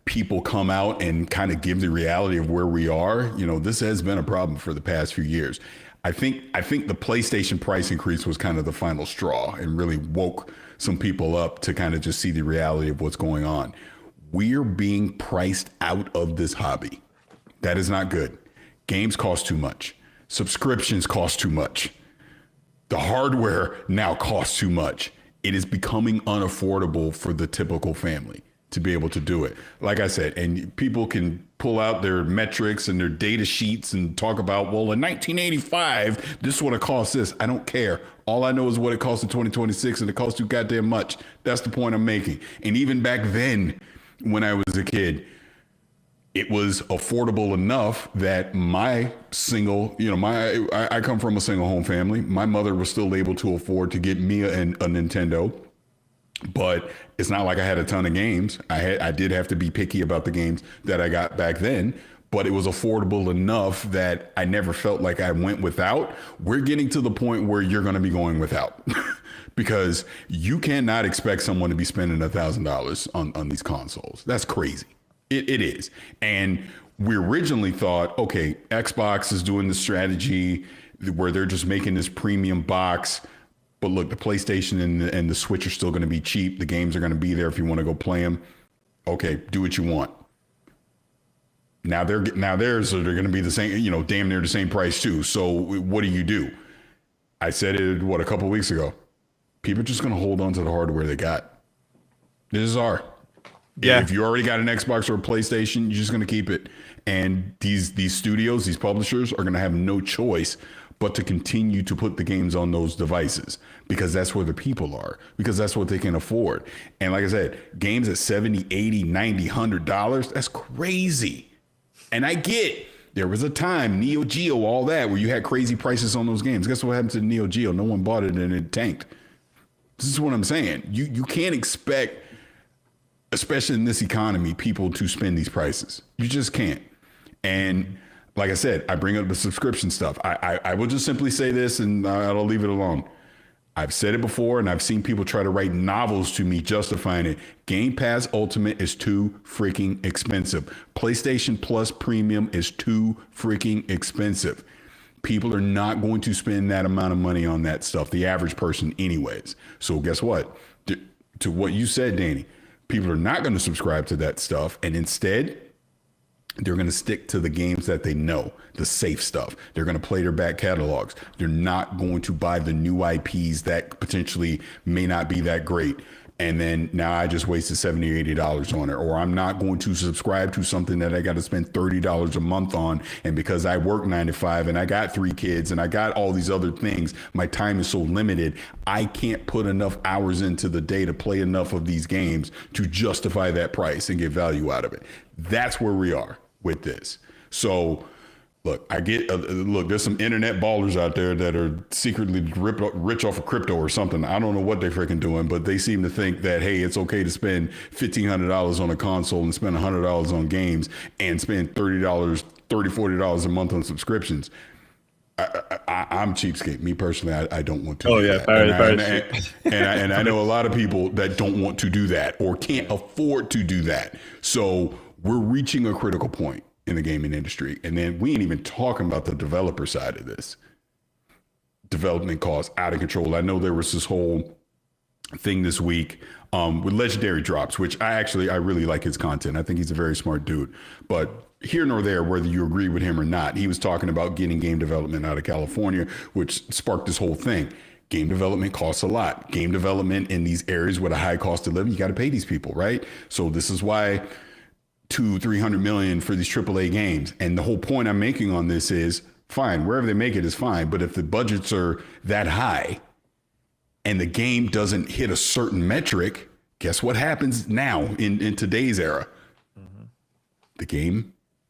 B: people come out and kind of give the reality of where we are. This has been a problem for the past few years. I think the PlayStation price increase was kind of the final straw and really woke some people up to kind of just see the reality of what's going on. We're being priced out of this hobby. That is not good. Games cost too much. Subscriptions cost too much. The hardware now costs too much. It is becoming unaffordable for the typical family to be able to do it. Like I said, and people can pull out their metrics and their data sheets and talk about, well, in 1985, this would have cost this. I don't care. All I know is what it costs in 2026, and it costs too goddamn much. That's the point I'm making. And even back then, when I was a kid, it was affordable enough that my single, I come from a single home family. My mother was still able to afford to get me a Nintendo, but it's not like I had a ton of games. I did have to be picky about the games that I got back then, but it was affordable enough that I never felt like I went without. We're getting to the point where you're going to be going without because you cannot expect someone to be spending $1,000 on these consoles. That's crazy. It is. And we originally thought, okay, Xbox is doing the strategy where they're just making this premium box. But look, the PlayStation and the Switch are still going to be cheap. The games are going to be there if you want to go play them. Okay, do what you want. Now they're going to be the same, damn near the same price too. So what do? I said it, a couple of weeks ago. People are just going to hold on to the hardware they got. This is our. Yeah. If you already got an Xbox or a PlayStation, you're just going to keep it. And these studios, these publishers are going to have no choice but to continue to put the games on those devices because that's where the people are, because that's what they can afford. And like I said, games at $70, $80, $90, $100, that's crazy. And I get there was a time, Neo Geo, all that, where you had crazy prices on those games. Guess what happened to Neo Geo? No one bought it and it tanked. This is what I'm saying. You can't expect, especially in this economy, people to spend these prices. You just can't. And like I said, I bring up the subscription stuff. I will just simply say this and I'll leave it alone. I've said it before and I've seen people try to write novels to me justifying it. Game Pass Ultimate is too freaking expensive. PlayStation Plus Premium is too freaking expensive. People are not going to spend that amount of money on that stuff, the average person anyways. So guess what? To what you said, Danny, people are not going to subscribe to that stuff. And instead, they're going to stick to the games that they know, the safe stuff. They're going to play their back catalogs. They're not going to buy the new IPs that potentially may not be that great. And then now I just wasted $70 or $80 on it. Or I'm not going to subscribe to something that I got to spend $30 a month on. And because I work 9 to 5 and I got 3 kids and I got all these other things, my time is so limited. I can't put enough hours into the day to play enough of these games to justify that price and get value out of it. That's where we are with this. So look, I get, there's some internet ballers out there that are secretly rich off of crypto or something. I don't know what they're freaking doing, but they seem to think that, hey, it's okay to spend $1,500 on a console and spend $100 on games and spend $40 a month on subscriptions. I'm cheapskate. Me personally, I don't want to do that. And I know a lot of people that don't want to do that or can't afford to do that. So we're reaching a critical point in the gaming industry. And then we ain't even talking about the developer side of this. Development costs out of control. I know there was this whole thing this week with Legendary Drops, which I really like his content. I think he's a very smart dude. But here nor there, whether you agree with him or not, he was talking about getting game development out of California, which sparked this whole thing. Game development costs a lot. Game development in these areas with a high cost of living, you got to pay these people, right? So this is why $200-300 million for these AAA games. And the whole point I'm making on this is fine, wherever they make it is fine. But if the budgets are that high and the game doesn't hit a certain metric, guess what happens now in today's era? Mm-hmm.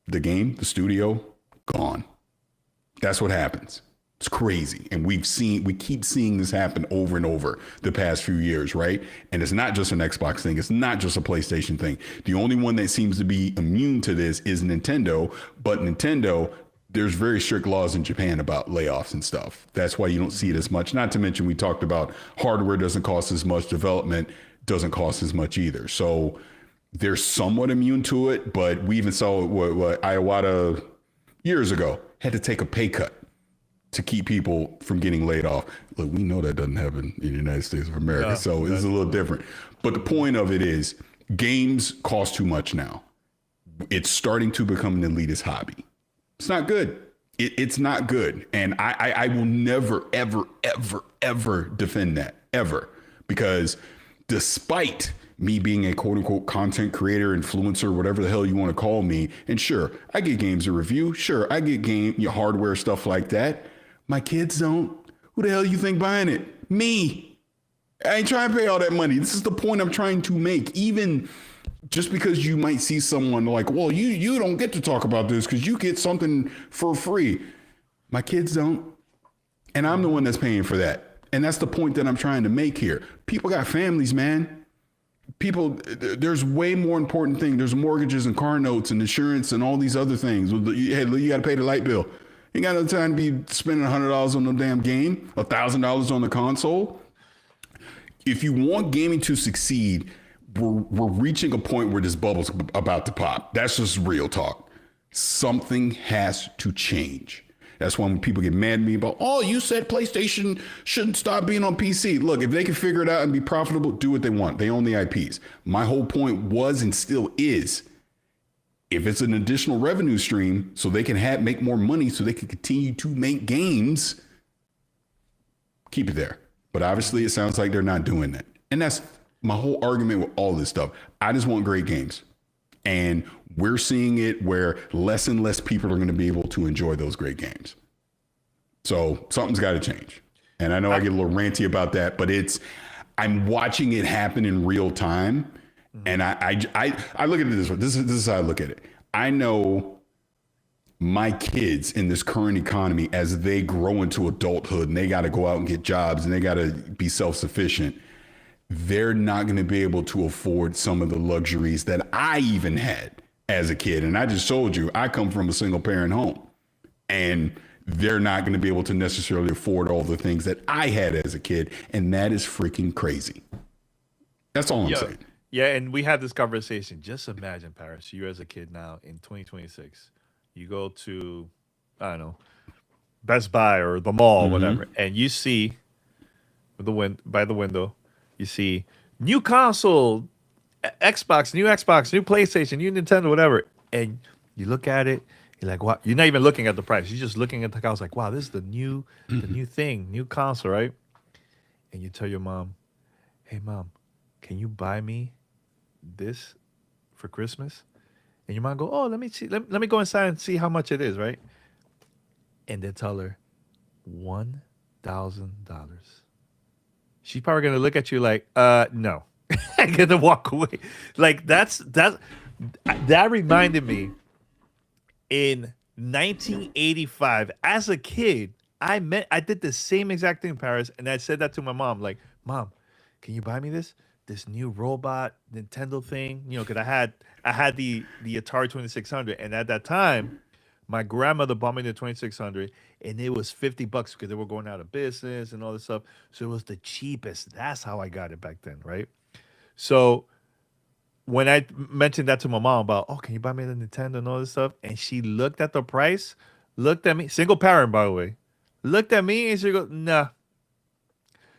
B: The studio, gone. That's what happens. It's crazy. And we keep seeing this happen over and over the past few years, right? And it's not just an Xbox thing. It's not just a PlayStation thing. The only one that seems to be immune to this is Nintendo. But Nintendo, there's very strict laws in Japan about layoffs and stuff. That's why you don't see it as much. Not to mention, we talked about hardware doesn't cost as much. Development doesn't cost as much either. So they're somewhat immune to it. But we even saw what Iwata years ago had to take a pay cut to keep people from getting laid off. Look, we know that doesn't happen in the United States of America, yeah, so it's a little different. But the point of it is games cost too much now. It's starting to become an elitist hobby. It's not good. It's not good. And I will never, ever, ever, ever defend that, ever. Because despite me being a quote unquote content creator, influencer, whatever the hell you want to call me, and sure, I get games to review. Sure, I get hardware, stuff like that. My kids don't. Who the hell you think buying it? Me. I ain't trying to pay all that money. This is the point I'm trying to make. Even just because you might see someone like, well, you don't get to talk about this because you get something for free. My kids don't. And I'm the one that's paying for that. And that's the point that I'm trying to make here. People got families, man. People, there's way more important things. There's mortgages and car notes and insurance and all these other things. Hey, you got to pay the light bill. You got no time to be spending $100 on the damn game, $1,000 on the console. If you want gaming to succeed, we're reaching a point where this bubble's about to pop. That's just real talk. Something has to change. That's when people get mad at me about, oh, you said PlayStation shouldn't stop being on PC. Look, if they can figure it out and be profitable, do what they want. They own the IPs. My whole point was and still is, if it's an additional revenue stream so they can make more money so they can continue to make games, keep it there. But obviously it sounds like they're not doing that. And that's my whole argument with all this stuff. I just want great games. And we're seeing it where less and less people are going to be able to enjoy those great games. So something's got to change. And I know I get a little ranty about that, but I'm watching it happen in real time. And I look at it this way. This is how I look at it. I know my kids in this current economy, as they grow into adulthood and they got to go out and get jobs and they got to be self-sufficient, they're not going to be able to afford some of the luxuries that I even had as a kid. And I just told you, I come from a single parent home, and they're not going to be able to necessarily afford all the things that I had as a kid. And that is freaking crazy. That's all I'm saying.
A: Yeah. And we had this conversation. Just imagine, Paris, you as a kid now in 2026, you go to, I don't know, Best Buy or the mall, whatever, and you see by the window, you see new console, Xbox, new PlayStation, new Nintendo, whatever. And you look at it, you're like, wow. You're not even looking at the price. You're just looking at the house like, wow, this is the new thing, new console, right? And you tell your mom, hey, mom, can you buy me this for Christmas? And your mom go, oh, let me see. Let me go inside and see how much it is, right? And they tell her $1,000. She's probably gonna look at you like, no. I'm gonna walk away. Like that reminded me in 1985, as a kid, I did the same exact thing in Paris, and I said that to my mom, like, Mom, can you buy me this new robot Nintendo thing? You know, because I had the Atari 2600, and at that time, my grandmother bought me the 2600, and it was $50 because they were going out of business and all this stuff. So it was the cheapest. That's how I got it back then, right? So when I mentioned that to my mom about, oh, can you buy me the Nintendo and all this stuff? And she looked at the price, looked at me, single parent, by the way, looked at me and she goes, nah.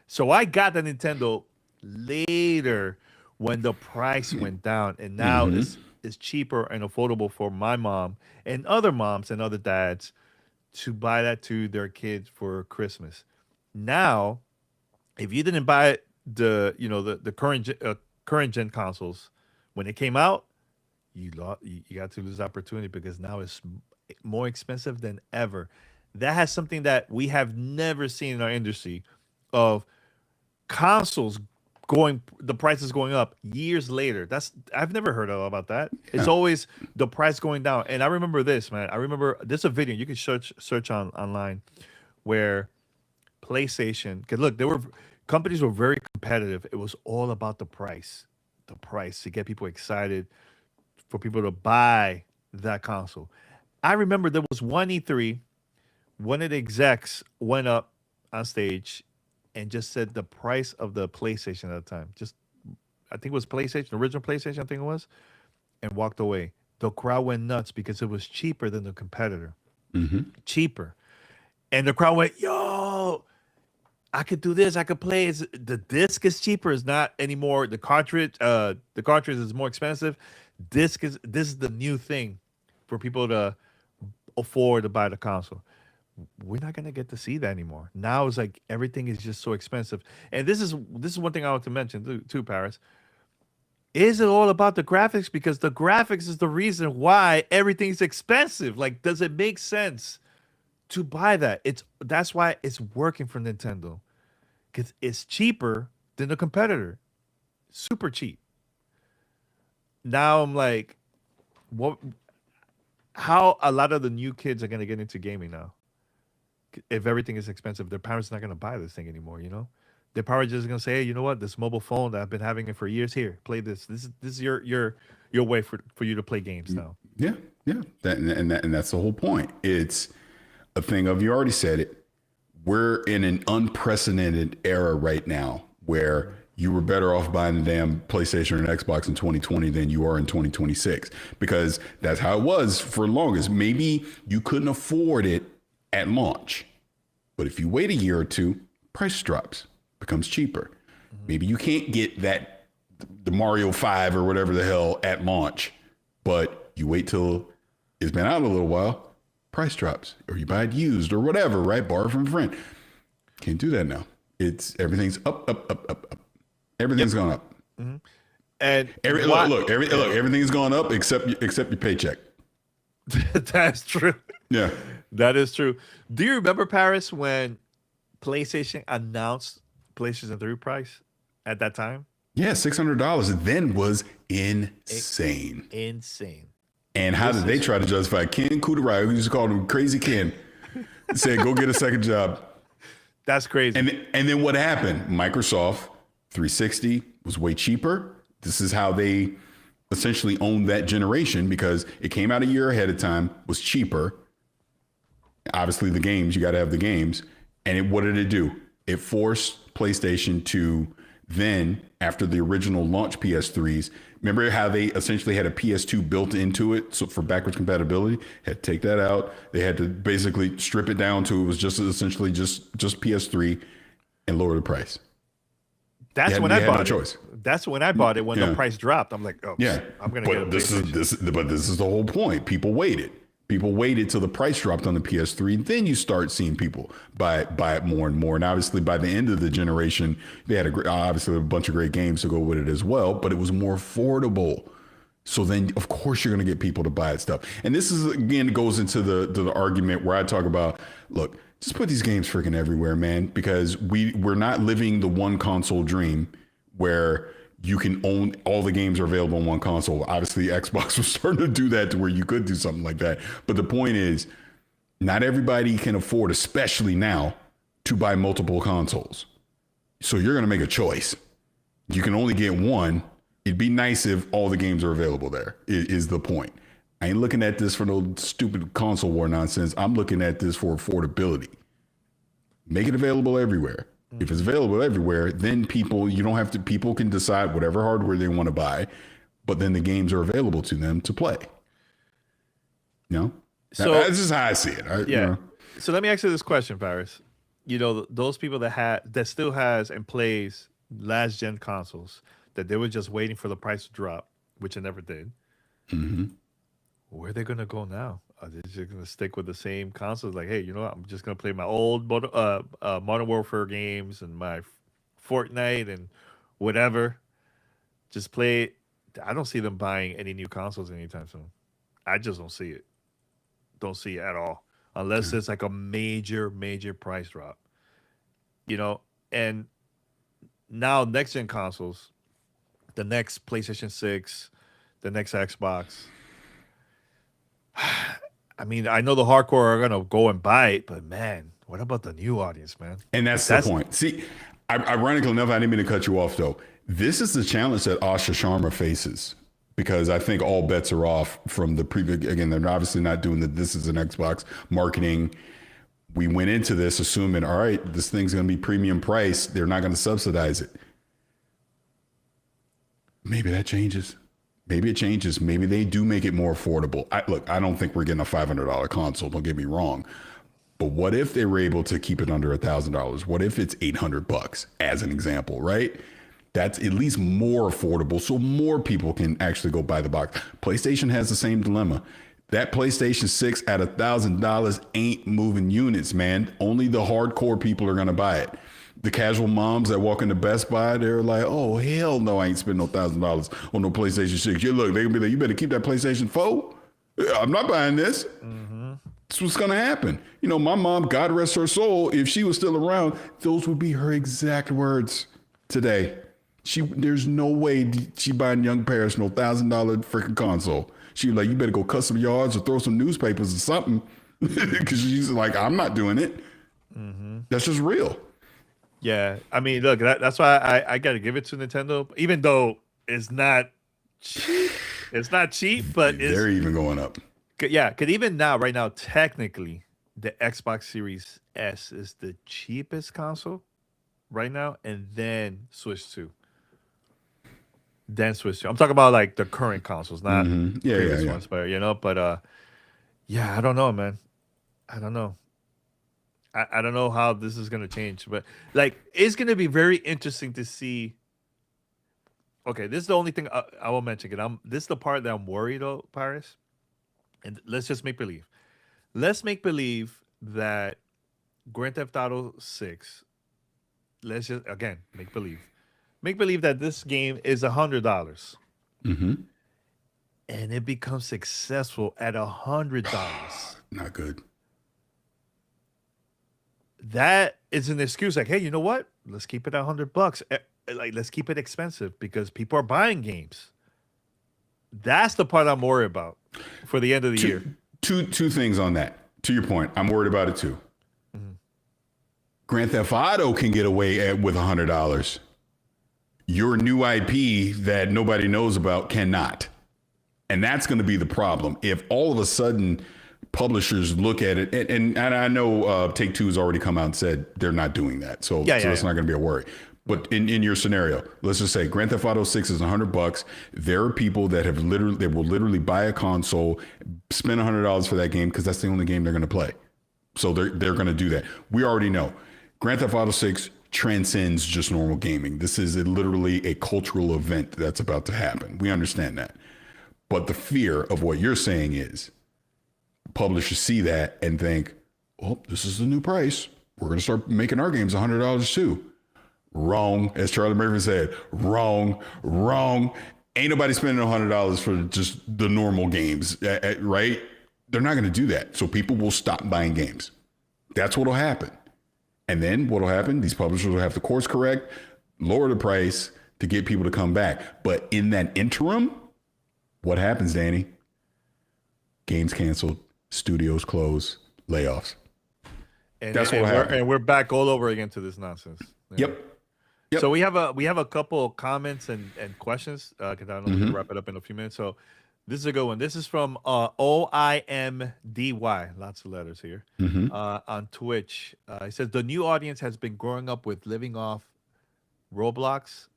A: So I got the Nintendo later when the price went down, and now it's cheaper and affordable for my mom and other moms and other dads to buy that to their kids for Christmas. Now, if you didn't buy the current gen consoles when it came out, you got to lose opportunity because now it's more expensive than ever. That has something that we have never seen in our industry of consoles the price is going up years later. I've never heard about that. It's always the price going down. And I remember this, man. I remember there's a video you can search online where PlayStation, because look, companies were very competitive. It was all about the price to get people excited for people to buy that console. I remember there was one E3, one of the execs went up on stage and just said the price of the PlayStation at the time. I think it was PlayStation, the original PlayStation, I think it was, and walked away. The crowd went nuts because it was cheaper than the competitor. Cheaper. And the crowd went, yo, I could do this. I could play. The disc is cheaper. It's not anymore. The cartridge is more expensive. This is the new thing for people to afford to buy the console. We're not gonna get to see that anymore. Now it's like everything is just so expensive. And this is one thing I want to mention too, Paris. Is it all about the graphics? Because the graphics is the reason why everything's expensive. Like, does it make sense to buy that? That's why it's working for Nintendo. Because it's cheaper than the competitor. Super cheap. Now I'm like, what? How a lot of the new kids are gonna get into gaming now? If everything is expensive, their parents are not gonna buy this thing anymore. They're probably just gonna say, hey, you know what? This mobile phone that I've been having it for years. Here, play this. This is your way for you to play games now.
B: Yeah. And that's the whole point. It's a thing of, you already said it. We're in an unprecedented era right now where you were better off buying the damn PlayStation and Xbox in 2020 than you are in 2026, because that's how it was for the longest. Maybe you couldn't afford it at launch, but if you wait a year or two, price drops, becomes cheaper. Maybe you can't get the Mario 5 or whatever the hell at launch, but you wait till it's been out a little while, price drops, or you buy it used or whatever, right? Borrow from a friend. Can't do that now. Everything's up. Everything's gone up.
A: Mm-hmm. And
B: everything's gone up except your paycheck.
A: That's true.
B: Yeah,
A: that is true. Do you remember, Paris, when PlayStation announced PlayStation 3 price at that time?
B: Yeah, $600 then was insane.
A: Insane.
B: And how did they try to justify Ken Kudarai, who used to call him Crazy Ken, said, go get a second job.
A: That's crazy.
B: And then what happened? Microsoft 360 was way cheaper. This is how they essentially owned that generation, because it came out a year ahead of time, was cheaper. Obviously, the games, you got to have the games. And what did it do? It forced PlayStation to then, after the original launch PS3s, remember how they essentially had a PS2 built into it, so for backwards compatibility, had to take that out. They had to basically strip it down to it was just essentially just PS3 and lower the price.
A: That's when I bought it.
B: Choice.
A: That's when I bought it, when the price dropped. I'm like, oh, yeah, I'm going to get it.
B: But this is the whole point. People waited till the price dropped on the PS3. Then you start seeing people buy it more and more. And obviously, by the end of the generation, they had obviously a bunch of great games to go with it as well. But it was more affordable. So then, of course, you're going to get people to buy it stuff. And this is, again, goes into the argument where I talk about, look, just put these games freaking everywhere, man, because we're not living the one console dream where you can own all the games are available on one console. Obviously, Xbox was starting to do that to where you could do something like that. But the point is, not everybody can afford, especially now, to buy multiple consoles. So you're going to make a choice. You can only get one. It'd be nice if all the games are available there, is the point. I ain't looking at this for no stupid console war nonsense. I'm looking at this for affordability. Make it available everywhere. If it's available everywhere, then people can decide whatever hardware they want to buy, but then the games are available to them to play. So that's just how I see it.
A: So let me ask you this question, Paris. Those people that still has and plays last gen consoles, that they were just waiting for the price to drop, which it never did.
B: Mm-hmm.
A: Where are they going to go now? Are they just going to stick with the same consoles? Like, hey, you know what? I'm just going to play my old Modern Warfare games and my Fortnite and whatever. Just play it. I don't see them buying any new consoles anytime soon. I just don't see it. Don't see it at all. Unless it's like a major, major price drop. And now next-gen consoles, the next PlayStation 6, the next Xbox, I mean, I know the hardcore are gonna go and buy it, but man, what about the new audience, man?
B: And that's the point. See, ironically enough, I didn't mean to cut you off though. This is the challenge that Asha Sharma faces, because I think all bets are off from the previous. Again, they're obviously not doing this is an Xbox marketing. We went into this assuming, all right, this thing's gonna be premium price. They're not gonna subsidize it. Maybe that changes. Maybe it changes. Maybe they do make it more affordable. I don't think we're getting a $500 console. Don't get me wrong. But what if they were able to keep it under $1,000? What if it's $800 as an example, right? That's at least more affordable, so more people can actually go buy the box. PlayStation has the same dilemma. That PlayStation 6 at $1,000 ain't moving units, man. Only the hardcore people are going to buy it. The casual moms that walk into Best Buy, they're like, oh, hell no, I ain't spending no $1,000 on no PlayStation 6. You look, they're going to be like, you better keep that PlayStation 4. I'm not buying this. That's what's going to happen. You know, my mom, God rest her soul, if she was still around, those would be her exact words today. There's no way she buying young parents no $1,000 freaking console. She was like, you better go cut some yards or throw some newspapers or something. Because she's like, I'm not doing it. That's just real.
A: Yeah. I mean, look, that's why I got to give it to Nintendo, even though it's not cheap. It's not cheap, but
B: they're even going up.
A: Yeah. Because even now, right now, technically, the Xbox Series S is the cheapest console right now, and then Switch 2. I'm talking about like the current consoles, not previous ones, but yeah, I don't know, man. I don't know. I don't know how this is gonna change, but like it's gonna be very interesting to see. Okay, this is the only thing I will mention. This is the part that I'm worried about, Paris. And let's just make believe. Let's make believe that Grand Theft Auto 6. Let's just again make believe. Make believe that this game is $100, and it becomes successful at $100.
B: Not good.
A: That is an excuse. Like, hey, you know what? Let's keep it at $100. Like, let's keep it expensive because people are buying games. That's the part I'm worried about for the end of the year.
B: Two things on that. To your point, I'm worried about it too. Grand Theft Auto can get away with $100. Your new IP that nobody knows about cannot. And that's going to be the problem. If all of a sudden publishers look at it, and I know Take-Two has already come out and said they're not doing that. So that's not going to be a worry. But in your scenario, let's just say Grand Theft Auto 6 is $100. There are people that will literally buy a console, spend $100 for that game because that's the only game they're going to play. So they're going to do that. We already know Grand Theft Auto 6 transcends just normal gaming. This is literally a cultural event that's about to happen. We understand that. But the fear of what you're saying is publishers see that and think, oh, this is the new price. We're going to start making our games $100 too. Wrong. As Charlie Murphy said, wrong. Ain't nobody spending $100 for just the normal games, right? They're not going to do that. So people will stop buying games. That's what will happen. And then what will happen? These publishers will have to course correct, lower the price to get people to come back. But in that interim, what happens, Danny? Games canceled, studios close, layoffs. That's what will happen.
A: And we're back all over again to this nonsense. Yeah.
B: Yep.
A: So we have a couple of comments and questions because I know we can wrap it up in a few minutes. So this is a good one. This is from OIMDY. Lots of letters here on Twitch. He says the new audience has been growing up with living off Roblox,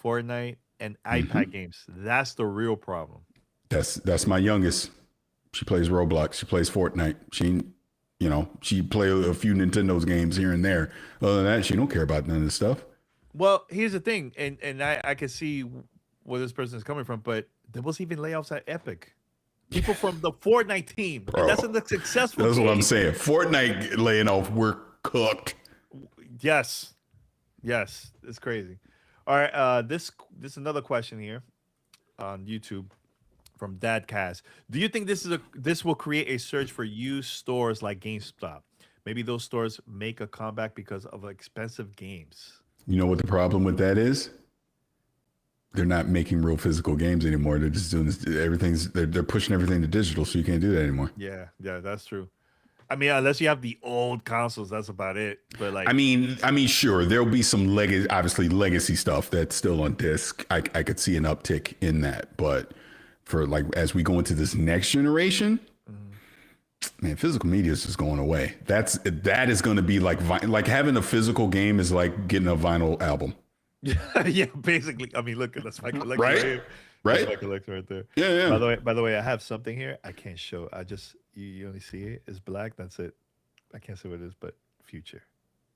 A: Fortnite, and iPad games. That's the real problem.
B: That's my youngest. She plays Roblox. She plays Fortnite. She play a few Nintendo's games here and there. Other than that, she don't care about none of this stuff.
A: Well, here's the thing, and I can see where this person is coming from, but there was even layoffs at Epic. People from the Fortnite team.
B: Bro,
A: and that's a successful
B: That's
A: team.
B: what I'm saying. Fortnite laying off, we're cooked.
A: Yes. It's crazy. All right, this is another question here on YouTube from Dadcast. Do you think this will create a surge for used stores like GameStop? Maybe those stores make a comeback because of expensive games.
B: You know what the problem with that is? They're not making real physical games anymore. They're just doing this. They're pushing everything to digital, so you can't do that anymore.
A: Yeah, that's true. I mean, unless you have the old consoles, that's about it. But like,
B: I mean, sure, there'll be some legacy stuff that's still on disc. I could see an uptick in that, but for like as we go into this next generation, man, physical media is just going away. That is going to be like having a physical game is like getting a vinyl album.
A: Yeah, basically. I mean, look, that's my collection right?
B: Right?
A: That's my collection right there.
B: Yeah.
A: By the way, I have something here. I can't show. I just you only see it. It's black. That's it. I can't say what it is, but future.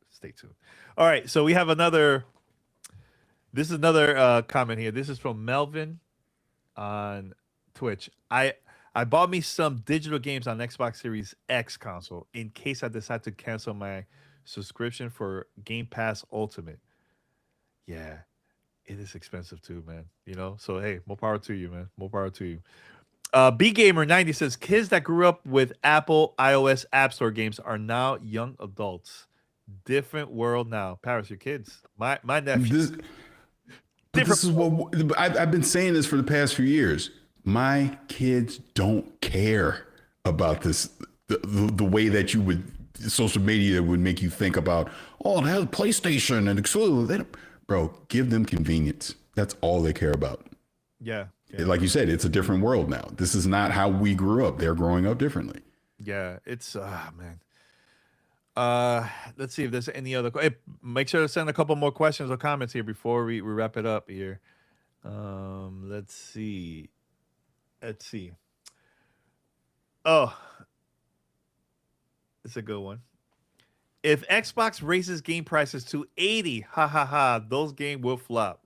A: Stay tuned. All right, so we have another. This is another comment here. This is from Melvin on Twitch. I bought me some digital games on Xbox Series X console in case I decide to cancel my subscription for Game Pass Ultimate. Yeah, it is expensive too, man. You know, so hey, more power to you, man. More power to you. B Gamer 90 says kids that grew up with Apple iOS App Store games are now young adults. Different world now. Paris, your kids. My nephew.
B: This is what I've been saying this for the past few years. My kids don't care about this. The way that you would social media would make you think about, oh, they have PlayStation and exclusive. Bro, give them convenience. That's all they care about.
A: Yeah.
B: Like you said, it's a different world now. This is not how we grew up. They're growing up differently.
A: Yeah, it's man. Let's see if there's any other. Hey, make sure to send a couple more questions or comments here before we wrap it up here. Let's see. Oh, it's a good one. If Xbox raises game prices to 80, those games will flop.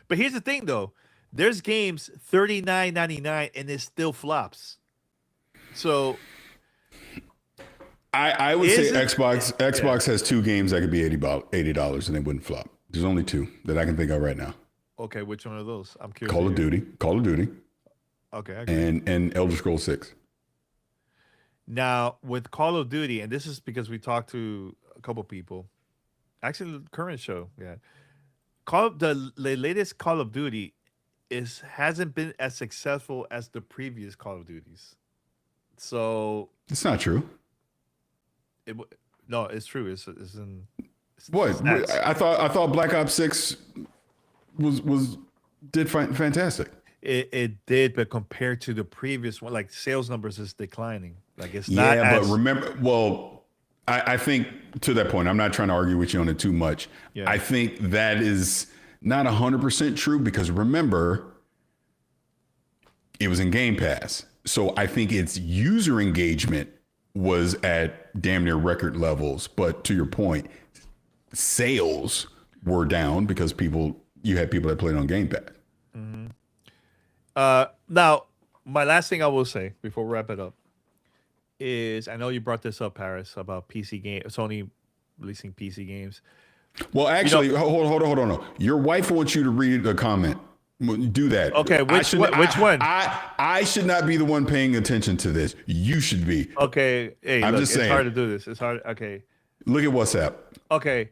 A: But here's the thing, though. There's games $39.99 and it still flops. So
B: I would say Xbox has 2 games that could be $80 and they wouldn't flop. There's only 2 that I can think of right now.
A: Okay, which one of those? I'm curious.
B: Call of Duty.
A: Okay, I
B: agree. And Elder Scrolls 6.
A: Now with Call of Duty, and this is because we talked to a couple people. Actually, the current show, yeah. The latest Call of Duty hasn't been as successful as the previous Call of Duties. So
B: it's not true.
A: No, it's true. It's
B: what? I thought Black Ops 6 did fantastic.
A: It did, but compared to the previous one, like sales numbers is declining. Like it's not.
B: Yeah, but remember, well, I think to that point, I'm not trying to argue with you on it too much. Yeah. I think that is not 100% true because remember, it was in Game Pass. So I think its user engagement was at damn near record levels. But to your point, sales were down because you had people that played on Game Pass.
A: Mm-hmm. Now, my last thing I will say before we wrap it up is I know you brought this up, Paris, about Sony releasing PC games.
B: Well, actually, hold on. Your wife wants you to read a comment. Do that.
A: Okay, which one?
B: I should not be the one paying attention to this. You should be.
A: Okay, hey, I'm just saying. It's hard to do this. It's hard. Okay.
B: Look at WhatsApp.
A: Okay.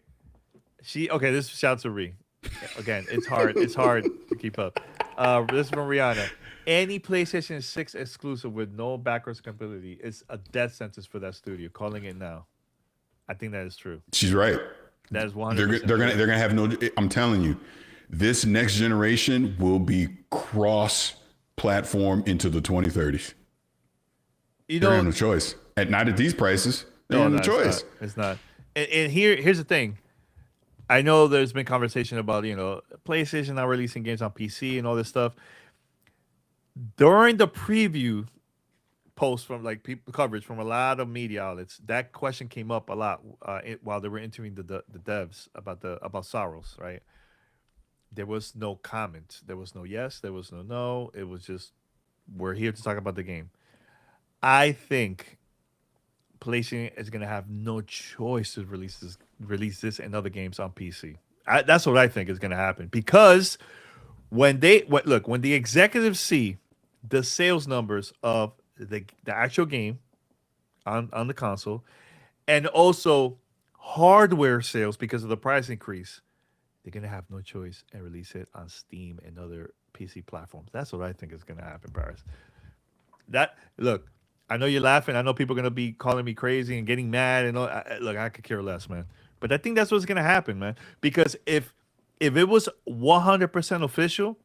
A: This shouts to Ree. Again, it's hard. It's hard to keep up. This is from Rihanna. Any PlayStation 6 exclusive with no backwards compatibility is a death sentence for that studio. Calling it now. I think that is true.
B: She's right.
A: That is 100%.
B: They're gonna have no. I'm telling you, this next generation will be cross-platform into the 2030s. They have no choice. Not at these prices. They have no choice.
A: It's not. And here's the thing. I know there's been conversation about, PlayStation now releasing games on PC and all this stuff. During the preview post from people coverage from a lot of media outlets, that question came up a lot while they were interviewing the devs about Soros, right? There was no comment. There was no yes. There was no. It was just, we're here to talk about the game. I think PlayStation is going to have no choice to release this and other games on PC. That's what I think is going to happen, because when the executives see the sales numbers of the actual game on the console, and also hardware sales because of the price increase, they're going to have no choice and release it on Steam and other PC platforms. That's what I think is going to happen, Paris. Look, I know you're laughing. I know people are going to be calling me crazy and getting mad. And look, I could care less, man. But I think that's what's going to happen, man. Because if it was 100% official,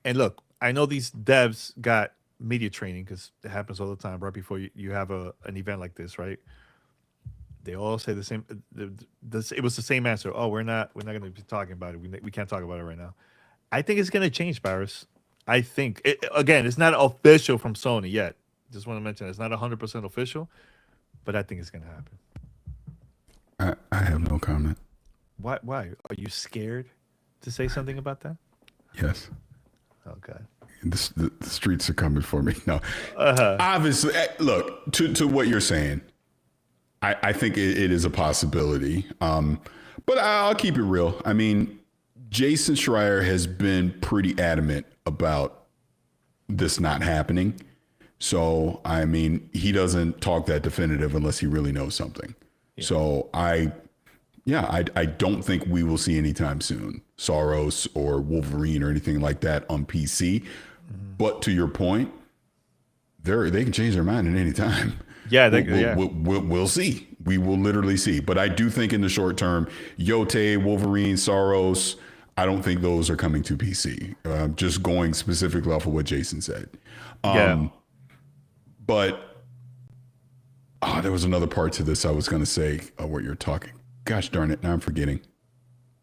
A: and look, I know these devs got media training because it happens all the time right before you have an event like this, right? They all say the same. It was the same answer. Oh, we're not going to be talking about it. We can't talk about it right now. I think it's going to change, Paris. I think it's not official from Sony yet. Just want to mention it's not 100% official, but I think it's going to happen.
B: I have no comment.
A: Why? Are you scared to say something about that?
B: Yes.
A: Okay.
B: The streets are coming for me. No,
A: Uh-huh.
B: obviously, look to what you're saying. I think it is a possibility. But I'll keep it real. I mean, Jason Schreier has been pretty adamant about this not happening. So, I mean, he doesn't talk that definitive unless he really knows something. Yeah. So I don't think we will see anytime soon Soros or Wolverine or anything like that on PC. Mm-hmm. But to your point, they can change their mind at any time.
A: Yeah,
B: we'll see. We will literally see. But I do think in the short term, Yote, Wolverine, Soros, I don't think those are coming to PC. Just going specifically off of what Jason said. But there was another part to this I was going to say what you're talking. Gosh darn it. Now I'm forgetting.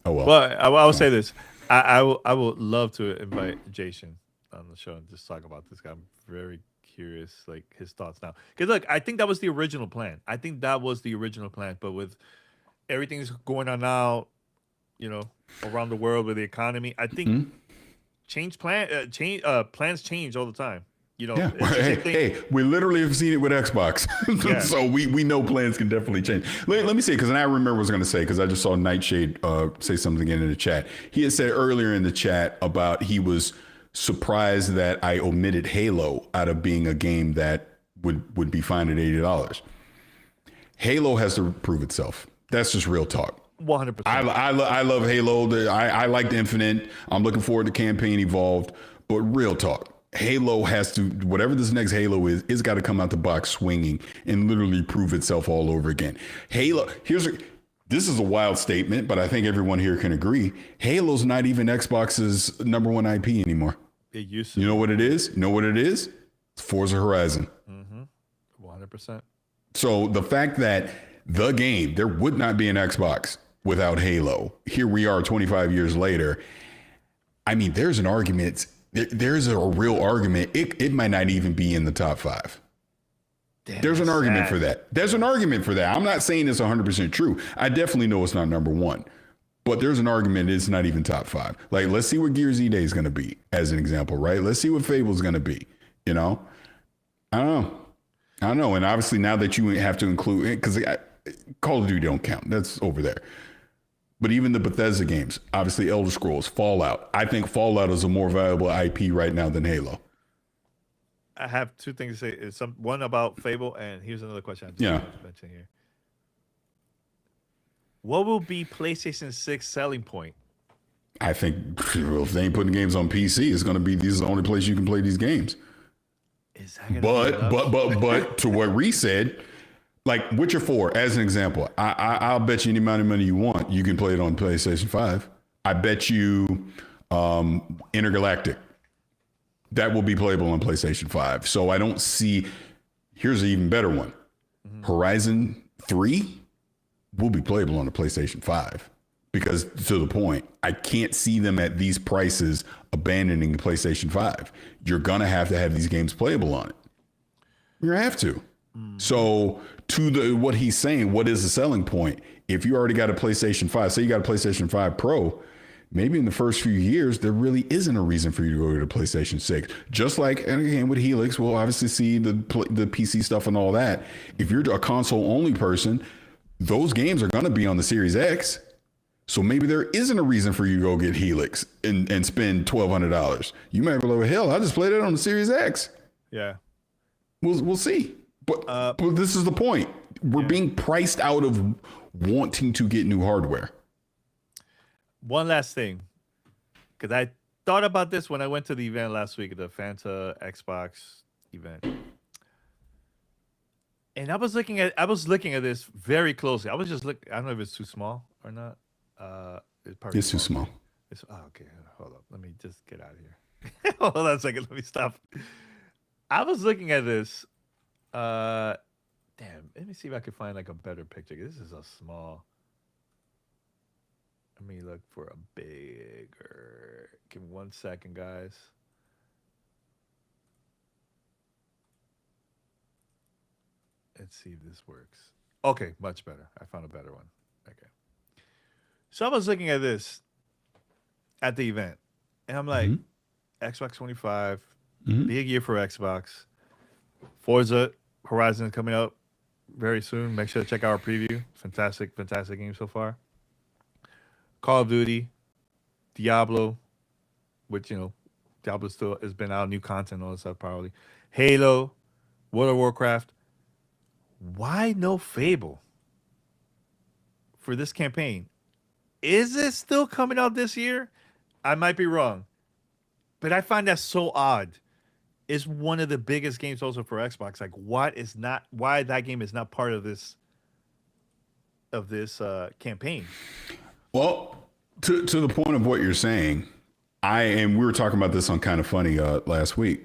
B: Oh, well.
A: Well, I will say this. I would love to invite Jason on the show and just talk about this guy. I'm very curious, like his thoughts now. Because look, I think that was the original plan. But with everything that's going on now, around the world with the economy, I think plans change all the time.
B: Hey, we literally have seen it with Xbox. So we know plans can definitely change. Let me say, because I remember what I was going to say, because I just saw Nightshade say something in the chat. He had said earlier in the chat about he was surprised that I omitted Halo out of being a game that would be fined at $80. Halo has to prove itself. That's just real talk.
A: 100%.
B: I love Halo. I like the Infinite. I'm looking forward to campaign Evolved. But real talk. Halo has to, whatever this next Halo is, it's got to come out the box swinging and literally prove itself all over again. Halo, this is a wild statement, but I think everyone here can agree. Halo's not even Xbox's #1 IP anymore.
A: It used to.
B: You know what it is? It's Forza Horizon.
A: 100%.
B: So the fact that the game, there would not be an Xbox without Halo. Here we are 25 years later. I mean, there's an argument. There's a real argument. It might not even be in the top 5. There's an argument for that. I'm not saying it's 100% true. I definitely know it's not #1, but there's an argument it's not even top 5. Like, let's see what Gears E-Day is going to be as an example, right? Let's see what Fable's going to be, I don't know. And obviously now that you have to include, because Call of Duty don't count. That's over there. But even the Bethesda games, obviously Elder Scrolls, Fallout. I think Fallout is a more valuable IP right now than Halo.
A: I have two things to say. One about Fable, and here's another question I just wanted to mention here. What will be PlayStation 6 selling point?
B: I think if they ain't putting games on PC, it's going to be this is the only place you can play these games.
A: Is that
B: but to what Reese said, like Witcher 4, as an example, I'll bet you any amount of money you want, you can play it on PlayStation 5. I bet you Intergalactic, that will be playable on PlayStation 5. So I don't see, here's an even better one. Mm-hmm. Horizon 3 will be playable on the PlayStation 5. Because to the point, I can't see them at these prices abandoning the PlayStation 5. You're going to have these games playable on it. You're going to have to. So to what he's saying, what is the selling point? If you already got a PlayStation 5, say you got a PlayStation 5 Pro, maybe in the first few years, there really isn't a reason for you to go to the PlayStation 6. Just like, and again, with Helix, we'll obviously see the PC stuff and all that. If you're a console-only person, those games are going to be on the Series X. So maybe there isn't a reason for you to go get Helix and spend $1,200. You might be like, hell, I just played it on the Series X.
A: Yeah.
B: We'll see. But this is the point. We're being priced out of wanting to get new hardware.
A: One last thing, because I thought about this when I went to the event last week, the Fanta Xbox event, and I was looking at this very closely. I was just looking. I don't know if it's too small or not.
B: It's too small.
A: Okay. Hold up. Let me just get out of here. Hold on a second. Let me stop. I was looking at this. Damn. Let me see if I can find like a better picture. This is a small. Let me look for a bigger. Give me 1 second, guys. Let's see if this works. Okay, much better. I found a better one. Okay. So I was looking at this at the event, and I'm like, Xbox 25, Big year for Xbox. Forza Horizon is coming up very soon. Make sure to check out our preview. Fantastic game so far. Call of Duty, Diablo, which Diablo still has been out, new content, all this stuff probably. Halo, World of Warcraft. Why no Fable for this campaign? Is it still coming out this year? I might be wrong, but I find that so odd. It's one of the biggest games also for Xbox. Like, why that game is not part of this campaign?
B: Well, to the point of what you're saying, we were talking about this on Kind of Funny last week.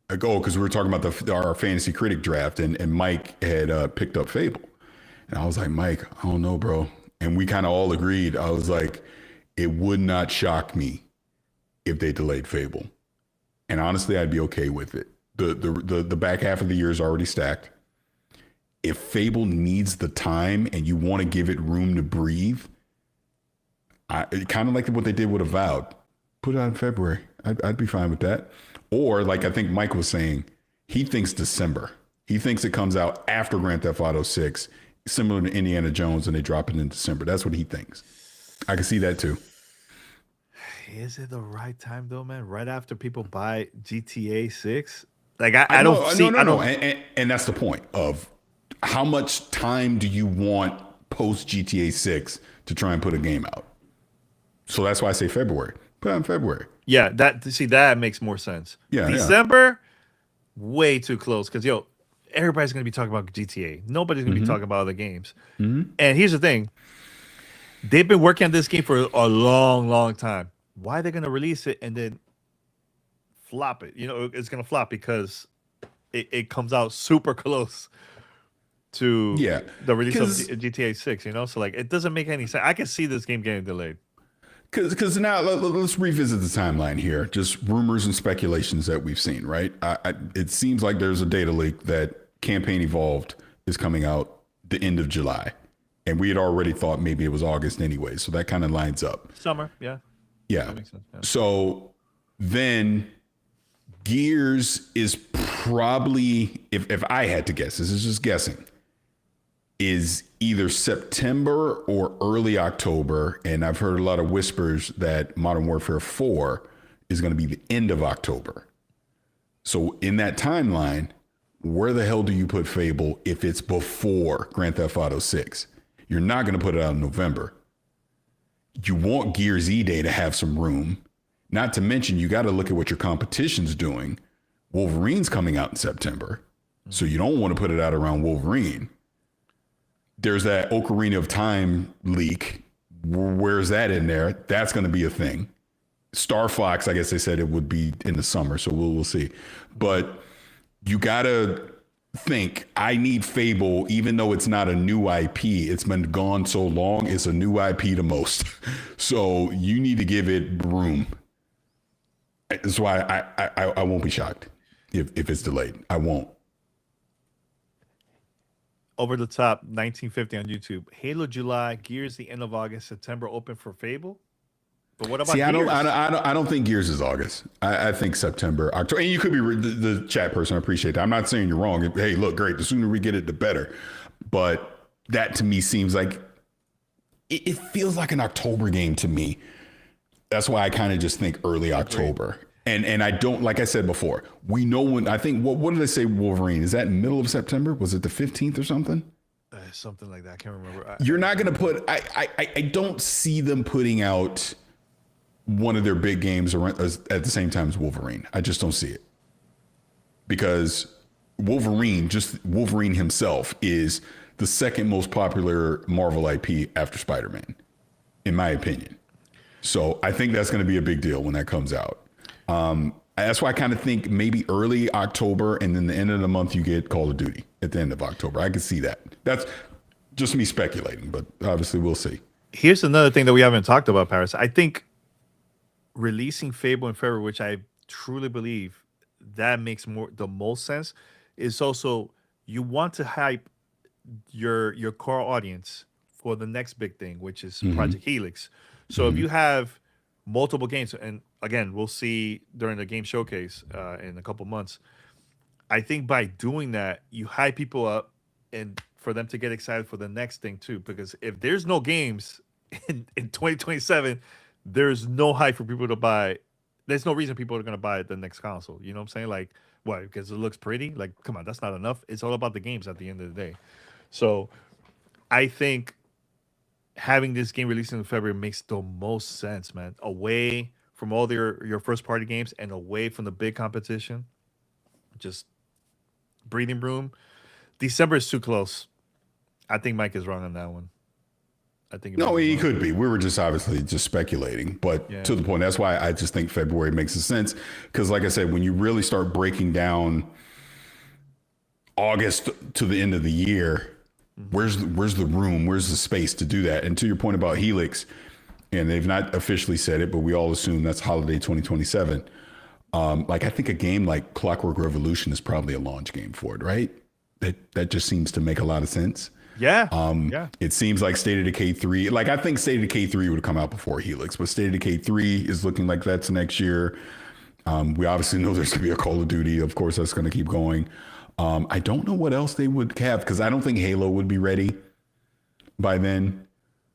B: Because we were talking about our fantasy critic draft, and Mike had picked up Fable, and I was like, Mike, I don't know, bro. And we kind of all agreed. I was like, it would not shock me if they delayed Fable, and honestly, I'd be okay with it. The back half of the year is already stacked. If Fable needs the time and you want to give it room to breathe, kind of like what they did with Avowed, put it out in February. I'd be fine with that. Or like I think Mike was saying, he thinks December. He thinks it comes out after Grand Theft Auto 6, similar to Indiana Jones, and they drop it in December. That's what he thinks. I can see that too.
A: Is it the right time though, man? Right after people buy GTA 6? Like I don't see.
B: No. And that's the point of how much time do you want post GTA 6 to try and put a game out? So that's why I say February. Put it in February.
A: Yeah, that makes more sense.
B: Yeah,
A: December, way too close. Because everybody's gonna be talking about GTA. Nobody's gonna be talking about other games. And here's the thing: they've been working on this game for a long, long time. Why are they gonna release it and then flop it? It's gonna flop because it comes out super close to the release of GTA 6. So like it doesn't make any sense. I can see this game getting delayed.
B: Because now let's revisit the timeline here. Just rumors and speculations that we've seen, right? It seems like there's a data leak that Campaign Evolved is coming out the end of July. And we had already thought maybe it was August anyway. So that kind of lines up.
A: Summer, yeah.
B: Yeah.
A: That makes sense, yeah.
B: So then Gears is probably, if I had to guess, this is just guessing, is either September or early October. And I've heard a lot of whispers that Modern Warfare 4 is going to be the end of October. So in that timeline, where the hell do you put Fable if it's before Grand Theft Auto 6? You're not going to put it out in November. You want Gears E-Day to have some room. Not to mention, you got to look at what your competition's doing. Wolverine's coming out in September. So you don't want to put it out around Wolverine. There's that Ocarina of Time leak. Where's that in there? That's going to be a thing. Star Fox, I guess they said it would be in the summer, so we'll see. But you got to think, I need Fable, even though it's not a new IP. It's been gone so long, it's a new IP to most. So you need to give it room. That's why I won't be shocked if it's delayed. I won't.
A: Over the top, 1950 on YouTube. Halo July, Gears the end of August, September open for Fable. But what about
B: Gears?
A: Gears?
B: I don't think Gears is August. I think September, October. And you could be the chat person. I appreciate that. I'm not saying you're wrong. Hey, look, great. The sooner we get it, the better. But that to me seems like it feels like an October game to me. That's why I kind of just think early October. And I don't, like I said before, we know when, I think, what did I say Wolverine? Is that middle of September? Was it the 15th or something?
A: Something like that. I can't remember.
B: You're not going to put, I don't see them putting out one of their big games at the same time as Wolverine. I just don't see it. Because Wolverine himself is the second most popular Marvel IP after Spider-Man, in my opinion. So I think that's going to be a big deal when that comes out. That's why I kind of think maybe early October, and then the end of the month you get Call of Duty at the end of October. I can see that. That's just me speculating, but obviously we'll see.
A: Here's another thing that we haven't talked about, Paris. I think releasing Fable in February, which I truly believe that makes the most sense, is also you want to hype your core audience for the next big thing, which is Project Helix. So if you have multiple games. And again, we'll see during the game showcase in a couple months. I think by doing that, you hype people up and for them to get excited for the next thing too. Because if there's no games in 2027, there's no hype for people to buy. There's no reason people are going to buy the next console. You know what I'm saying? Like, why? Because it looks pretty? Like, come on, that's not enough. It's all about the games at the end of the day. So I think having this game released in February makes the most sense, man. Away from all your first party games and away from the big competition. Just breathing room. December is too close. I think Mike is wrong on that one. I think
B: he could be. We were just obviously just speculating, but to the point. That's why I just think February makes sense. Because, like I said, when you really start breaking down August to the end of the year, where's the room? Where's the space to do that? And to your point about Helix, and they've not officially said it, but we all assume that's holiday 2027. Like I think a game like Clockwork Revolution is probably a launch game for it, right? That just seems to make a lot of sense.
A: Yeah.
B: It seems like State of Decay 3. Like I think State of Decay 3 would come out before Helix, but State of Decay 3 is looking like that's next year. We obviously know there's going to be a Call of Duty. Of course, that's going to keep going. I don't know what else they would have because I don't think Halo would be ready by then.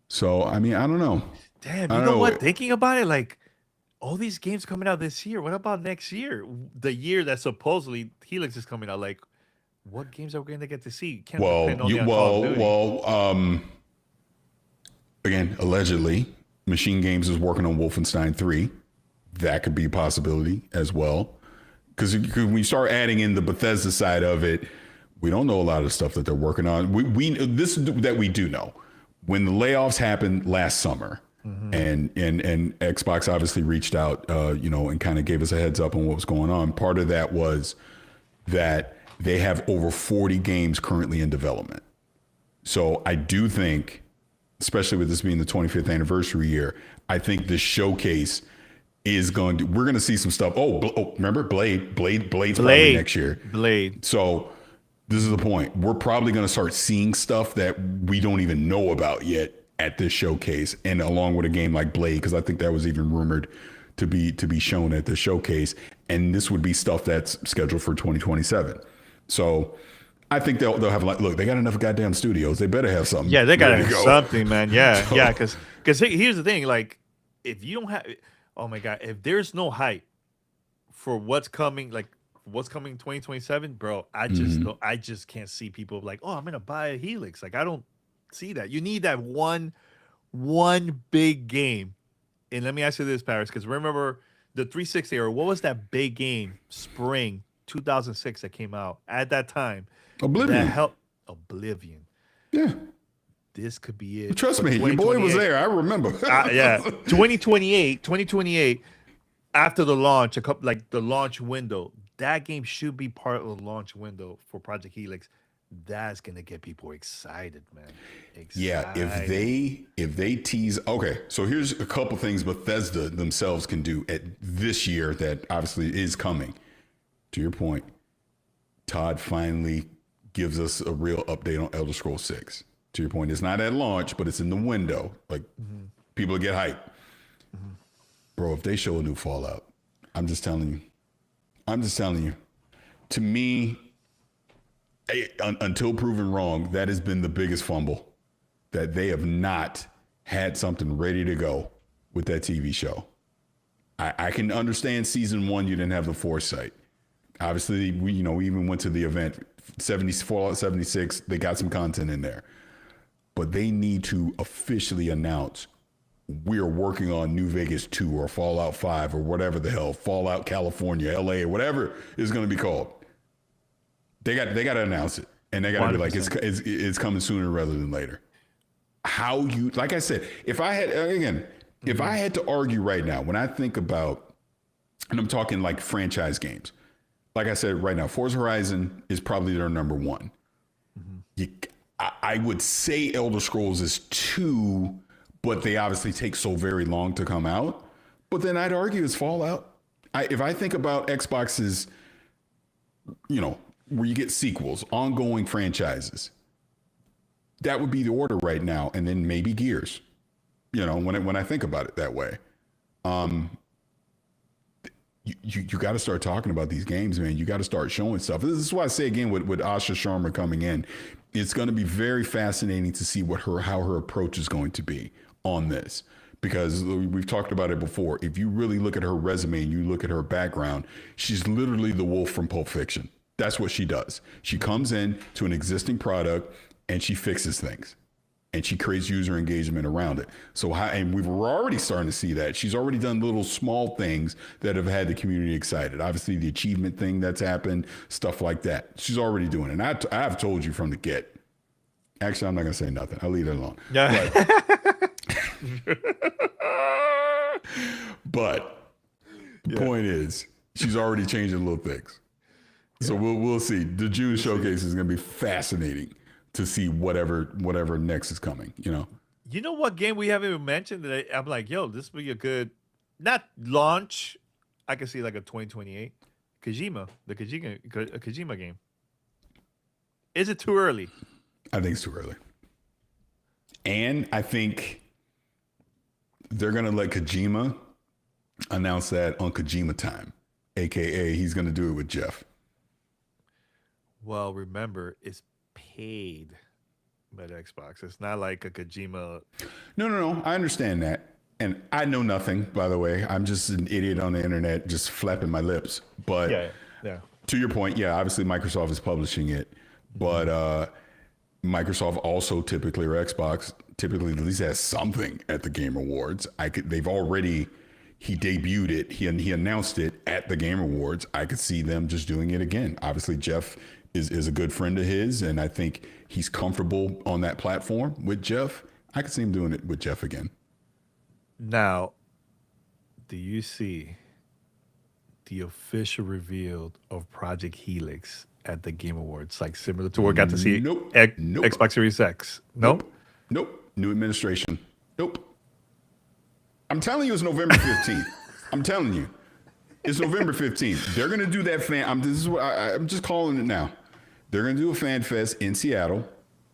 B: So, I mean, I don't know.
A: Damn, you know what? Thinking about it, like all these games coming out this year. What about next year? The year that supposedly Helix is coming out. Like, what games are we going to get to see? Can't depend only on Call of Duty.
B: Again, allegedly, Machine Games is working on Wolfenstein 3. That could be a possibility as well. Because when you start adding in the Bethesda side of it, we don't know a lot of stuff that they're working on. This that we do know. When the layoffs happened last summer, and Xbox obviously reached out, and kind of gave us a heads up on what was going on. Part of that was that they have over 40 games currently in development. So I do think, especially with this being the 25th anniversary year, I think this showcase we're going to see some stuff. Remember Blade's probably next year.
A: Blade.
B: So this is the point. We're probably going to start seeing stuff that we don't even know about yet at this showcase, and along with a game like Blade, because I think that was even rumored to be shown at the showcase. And this would be stuff that's scheduled for 2027. So I think they'll have look, they got enough goddamn studios. They better have something.
A: Yeah, they got to have something, man. Yeah, so. Yeah, because here's the thing. Like, if you don't have, oh my God, if there's no hype for what's coming, like what's coming 2027, bro, I just can't see people like, oh, I'm gonna buy a Helix. Like, I don't see that. You need that one big game. And let me ask you this, Paris, because remember the 360 era, what was that big game spring 2006 that came out at that time? Oblivion.
B: Yeah.
A: This could be it.
B: Trust me, your boy was there. I remember.
A: Yeah. 2028, after the launch, the launch window, that game should be part of the launch window for Project Helix. That's gonna get people excited, man.
B: Yeah, if they tease. Okay, so here's a couple things Bethesda themselves can do at this year that obviously is coming. To your point, Todd finally gives us a real update on Elder Scrolls 6. To your point, it's not at launch, but it's in the window. Like people get hyped. Bro, if they show a new Fallout, I'm just telling you. To me, until proven wrong, that has been the biggest fumble, that they have not had something ready to go with that TV show. I can understand season 1, you didn't have the foresight. Obviously, we even went to the event, Fallout 76, they got some content in there. But they need to officially announce we are working on New Vegas 2 or Fallout 5 or whatever the hell, Fallout California, LA, or whatever it's going to be called. They got to announce it, and they got to be like, it's coming sooner rather than later. Like I said, if I had to argue right now, when I think about, and I'm talking like franchise games, like I said right now, Forza Horizon is probably their number 1. I would say Elder Scrolls is 2, but they obviously take so very long to come out. But then I'd argue it's Fallout. If I think about Xbox's, where you get sequels, ongoing franchises, that would be the order right now. And then maybe Gears, when I think about it that way. You got to start talking about these games, man. You got to start showing stuff. This is why I say again with Asha Sharma coming in, it's going to be very fascinating to see how her approach is going to be on this, because we've talked about it before. If you really look at her resume and you look at her background, she's literally the wolf from Pulp Fiction. That's what she does. She comes in to an existing product and she fixes things. And she creates user engagement around it. And we're already starting to see that. She's already done little small things that have had the community excited. Obviously, the achievement thing that's happened, stuff like that. She's already doing it. And I've told you from the get. Actually, I'm not going to say nothing. I'll leave it alone.
A: Yeah.
B: But the point is, she's already changing little things. So we'll see. The June showcase is going to be fascinating to see whatever next is coming, you know.
A: You know what game we haven't even mentioned that I'm like, yo, this would be a good, not launch. I can see like a 2028 Kojima game. Is it too early?
B: I think it's too early. And I think they're going to let Kojima announce that on Kojima time, AKA he's going to do it with Jeff.
A: Well, remember, it's paid by the Xbox. It's not like a Kojima.
B: No. I understand that. And I know nothing, by the way. I'm just an idiot on the internet, just flapping my lips. But
A: yeah.
B: To your point, obviously Microsoft is publishing it. But Microsoft also typically, or Xbox, typically at least has something at the Game Awards. He debuted it. He announced it at the Game Awards. I could see them just doing it again. Obviously, Jeff is a good friend of his, and I think he's comfortable on that platform with Jeff. I could see him doing it with Jeff again.
A: Now, do you see the official reveal of Project Helix at the Game Awards? Like similar to what we got to see Xbox Series X? Nope.
B: New administration. Nope. I'm telling you, it's November 15th. I'm telling you, it's November 15th. They're gonna do that I'm just calling it now. They're gonna do a fan fest in Seattle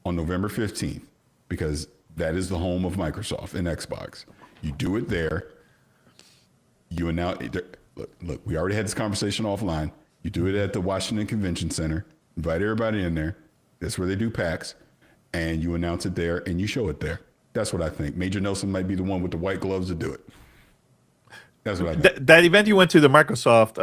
B: on November 15th because that is the home of Microsoft and Xbox. You do it there. You announce. Look, we already had this conversation offline. You do it at the Washington Convention Center. Invite everybody in there. That's where they do PAX, and you announce it there and you show it there. That's what I think. Major Nelson might be the one with the white gloves to do it. That's what I think.
A: That event you went to, the Microsoft,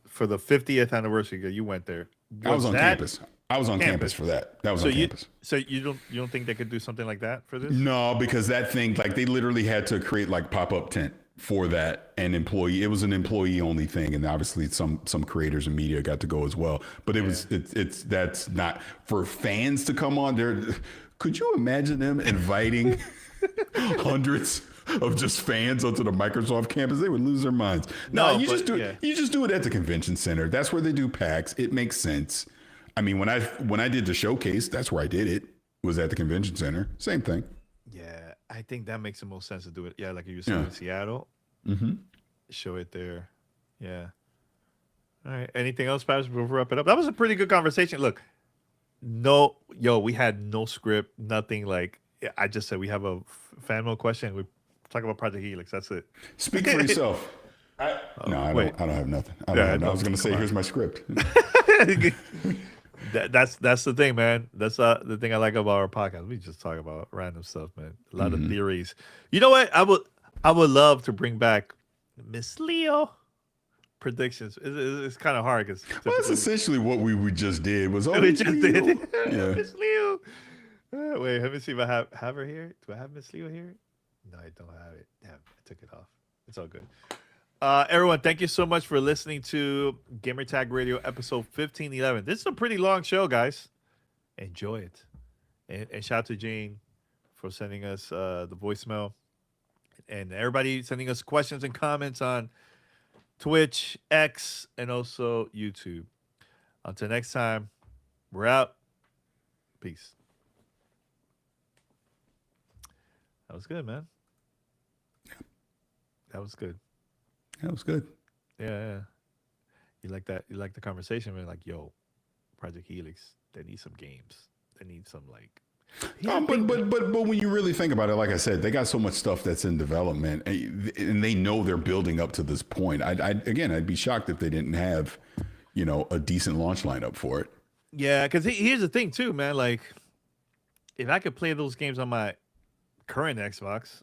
A: for the 50th anniversary, you went there.
B: I was on campus. I was on campus for that. That was on campus.
A: So you don't think they could do something like that for this?
B: No, because that thing, like they literally had to create like pop-up tent for that, and it was an employee only thing, and obviously some creators and media got to go as well. But that's not for fans to come on there. Could you imagine them inviting hundreds of just fans onto the Microsoft campus? They would lose their minds. You just do it at the convention center. That's where they do PAX. It makes sense. I mean, when I did the showcase, that's where I did it. Was at the convention center. Same thing.
A: Yeah, I think that makes the most sense to do it. Yeah, like you said in Seattle. Mm-hmm. Show it there. Yeah. All right. Anything else, Patrick, before we wrap it up? That was a pretty good conversation. Look, we had no script, nothing. Like I just said, we have a fan mail question. We talk about Project Helix. That's it.
B: Speak for yourself. I don't have nothing. I was going to say, here's my script.
A: That's the thing, man. That's the thing I like about our podcast. We just talk about random stuff, man. A lot of theories. You know what? I would love to bring back Miss Leo predictions. It's kind of hard because
B: that's essentially what we just did.
A: We just did. Yeah. Miss Leo. Wait, let me see if I have her here. Do I have Miss Leo here? No, I don't have it. Damn, I took it off. It's all good. Everyone, thank you so much for listening to Gamertag Radio episode 1511. This is a pretty long show, guys. Enjoy it. And shout out to Jane for sending us the voicemail. And everybody sending us questions and comments on Twitch, X, and also YouTube. Until next time, we're out. Peace. That was good, man. That was good.
B: That was good.
A: Yeah. You like that? You like the conversation? We're like, yo, Project Helix, they need some games. They need some like
B: But when you really think about it, like I said, they got so much stuff that's in development, and they know they're building up to this point. I'd be shocked if they didn't have, a decent launch lineup for it.
A: Yeah, because here's the thing too, man. Like, if I could play those games on my current Xbox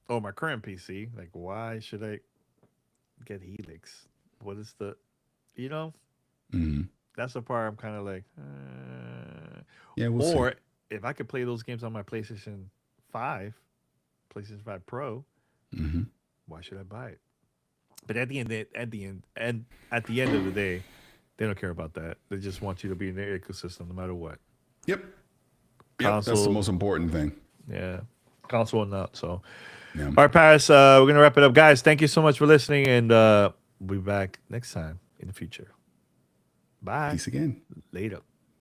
A: or my current PC, like, why should I get Helix? What is the, That's the part I'm kind of like,
B: yeah. We'll see.
A: If I could play those games on my PlayStation 5 Pro, why should I buy it? But at the end of the day, they don't care about that. They just want you to be in their ecosystem no matter what.
B: Yep. That's the most important thing.
A: Yeah. Console or not. So,
B: yeah.
A: All right, Paris, we're going to wrap it up. Guys, thank you so much for listening, and we'll be back next time in the future. Bye.
B: Peace again.
A: Later.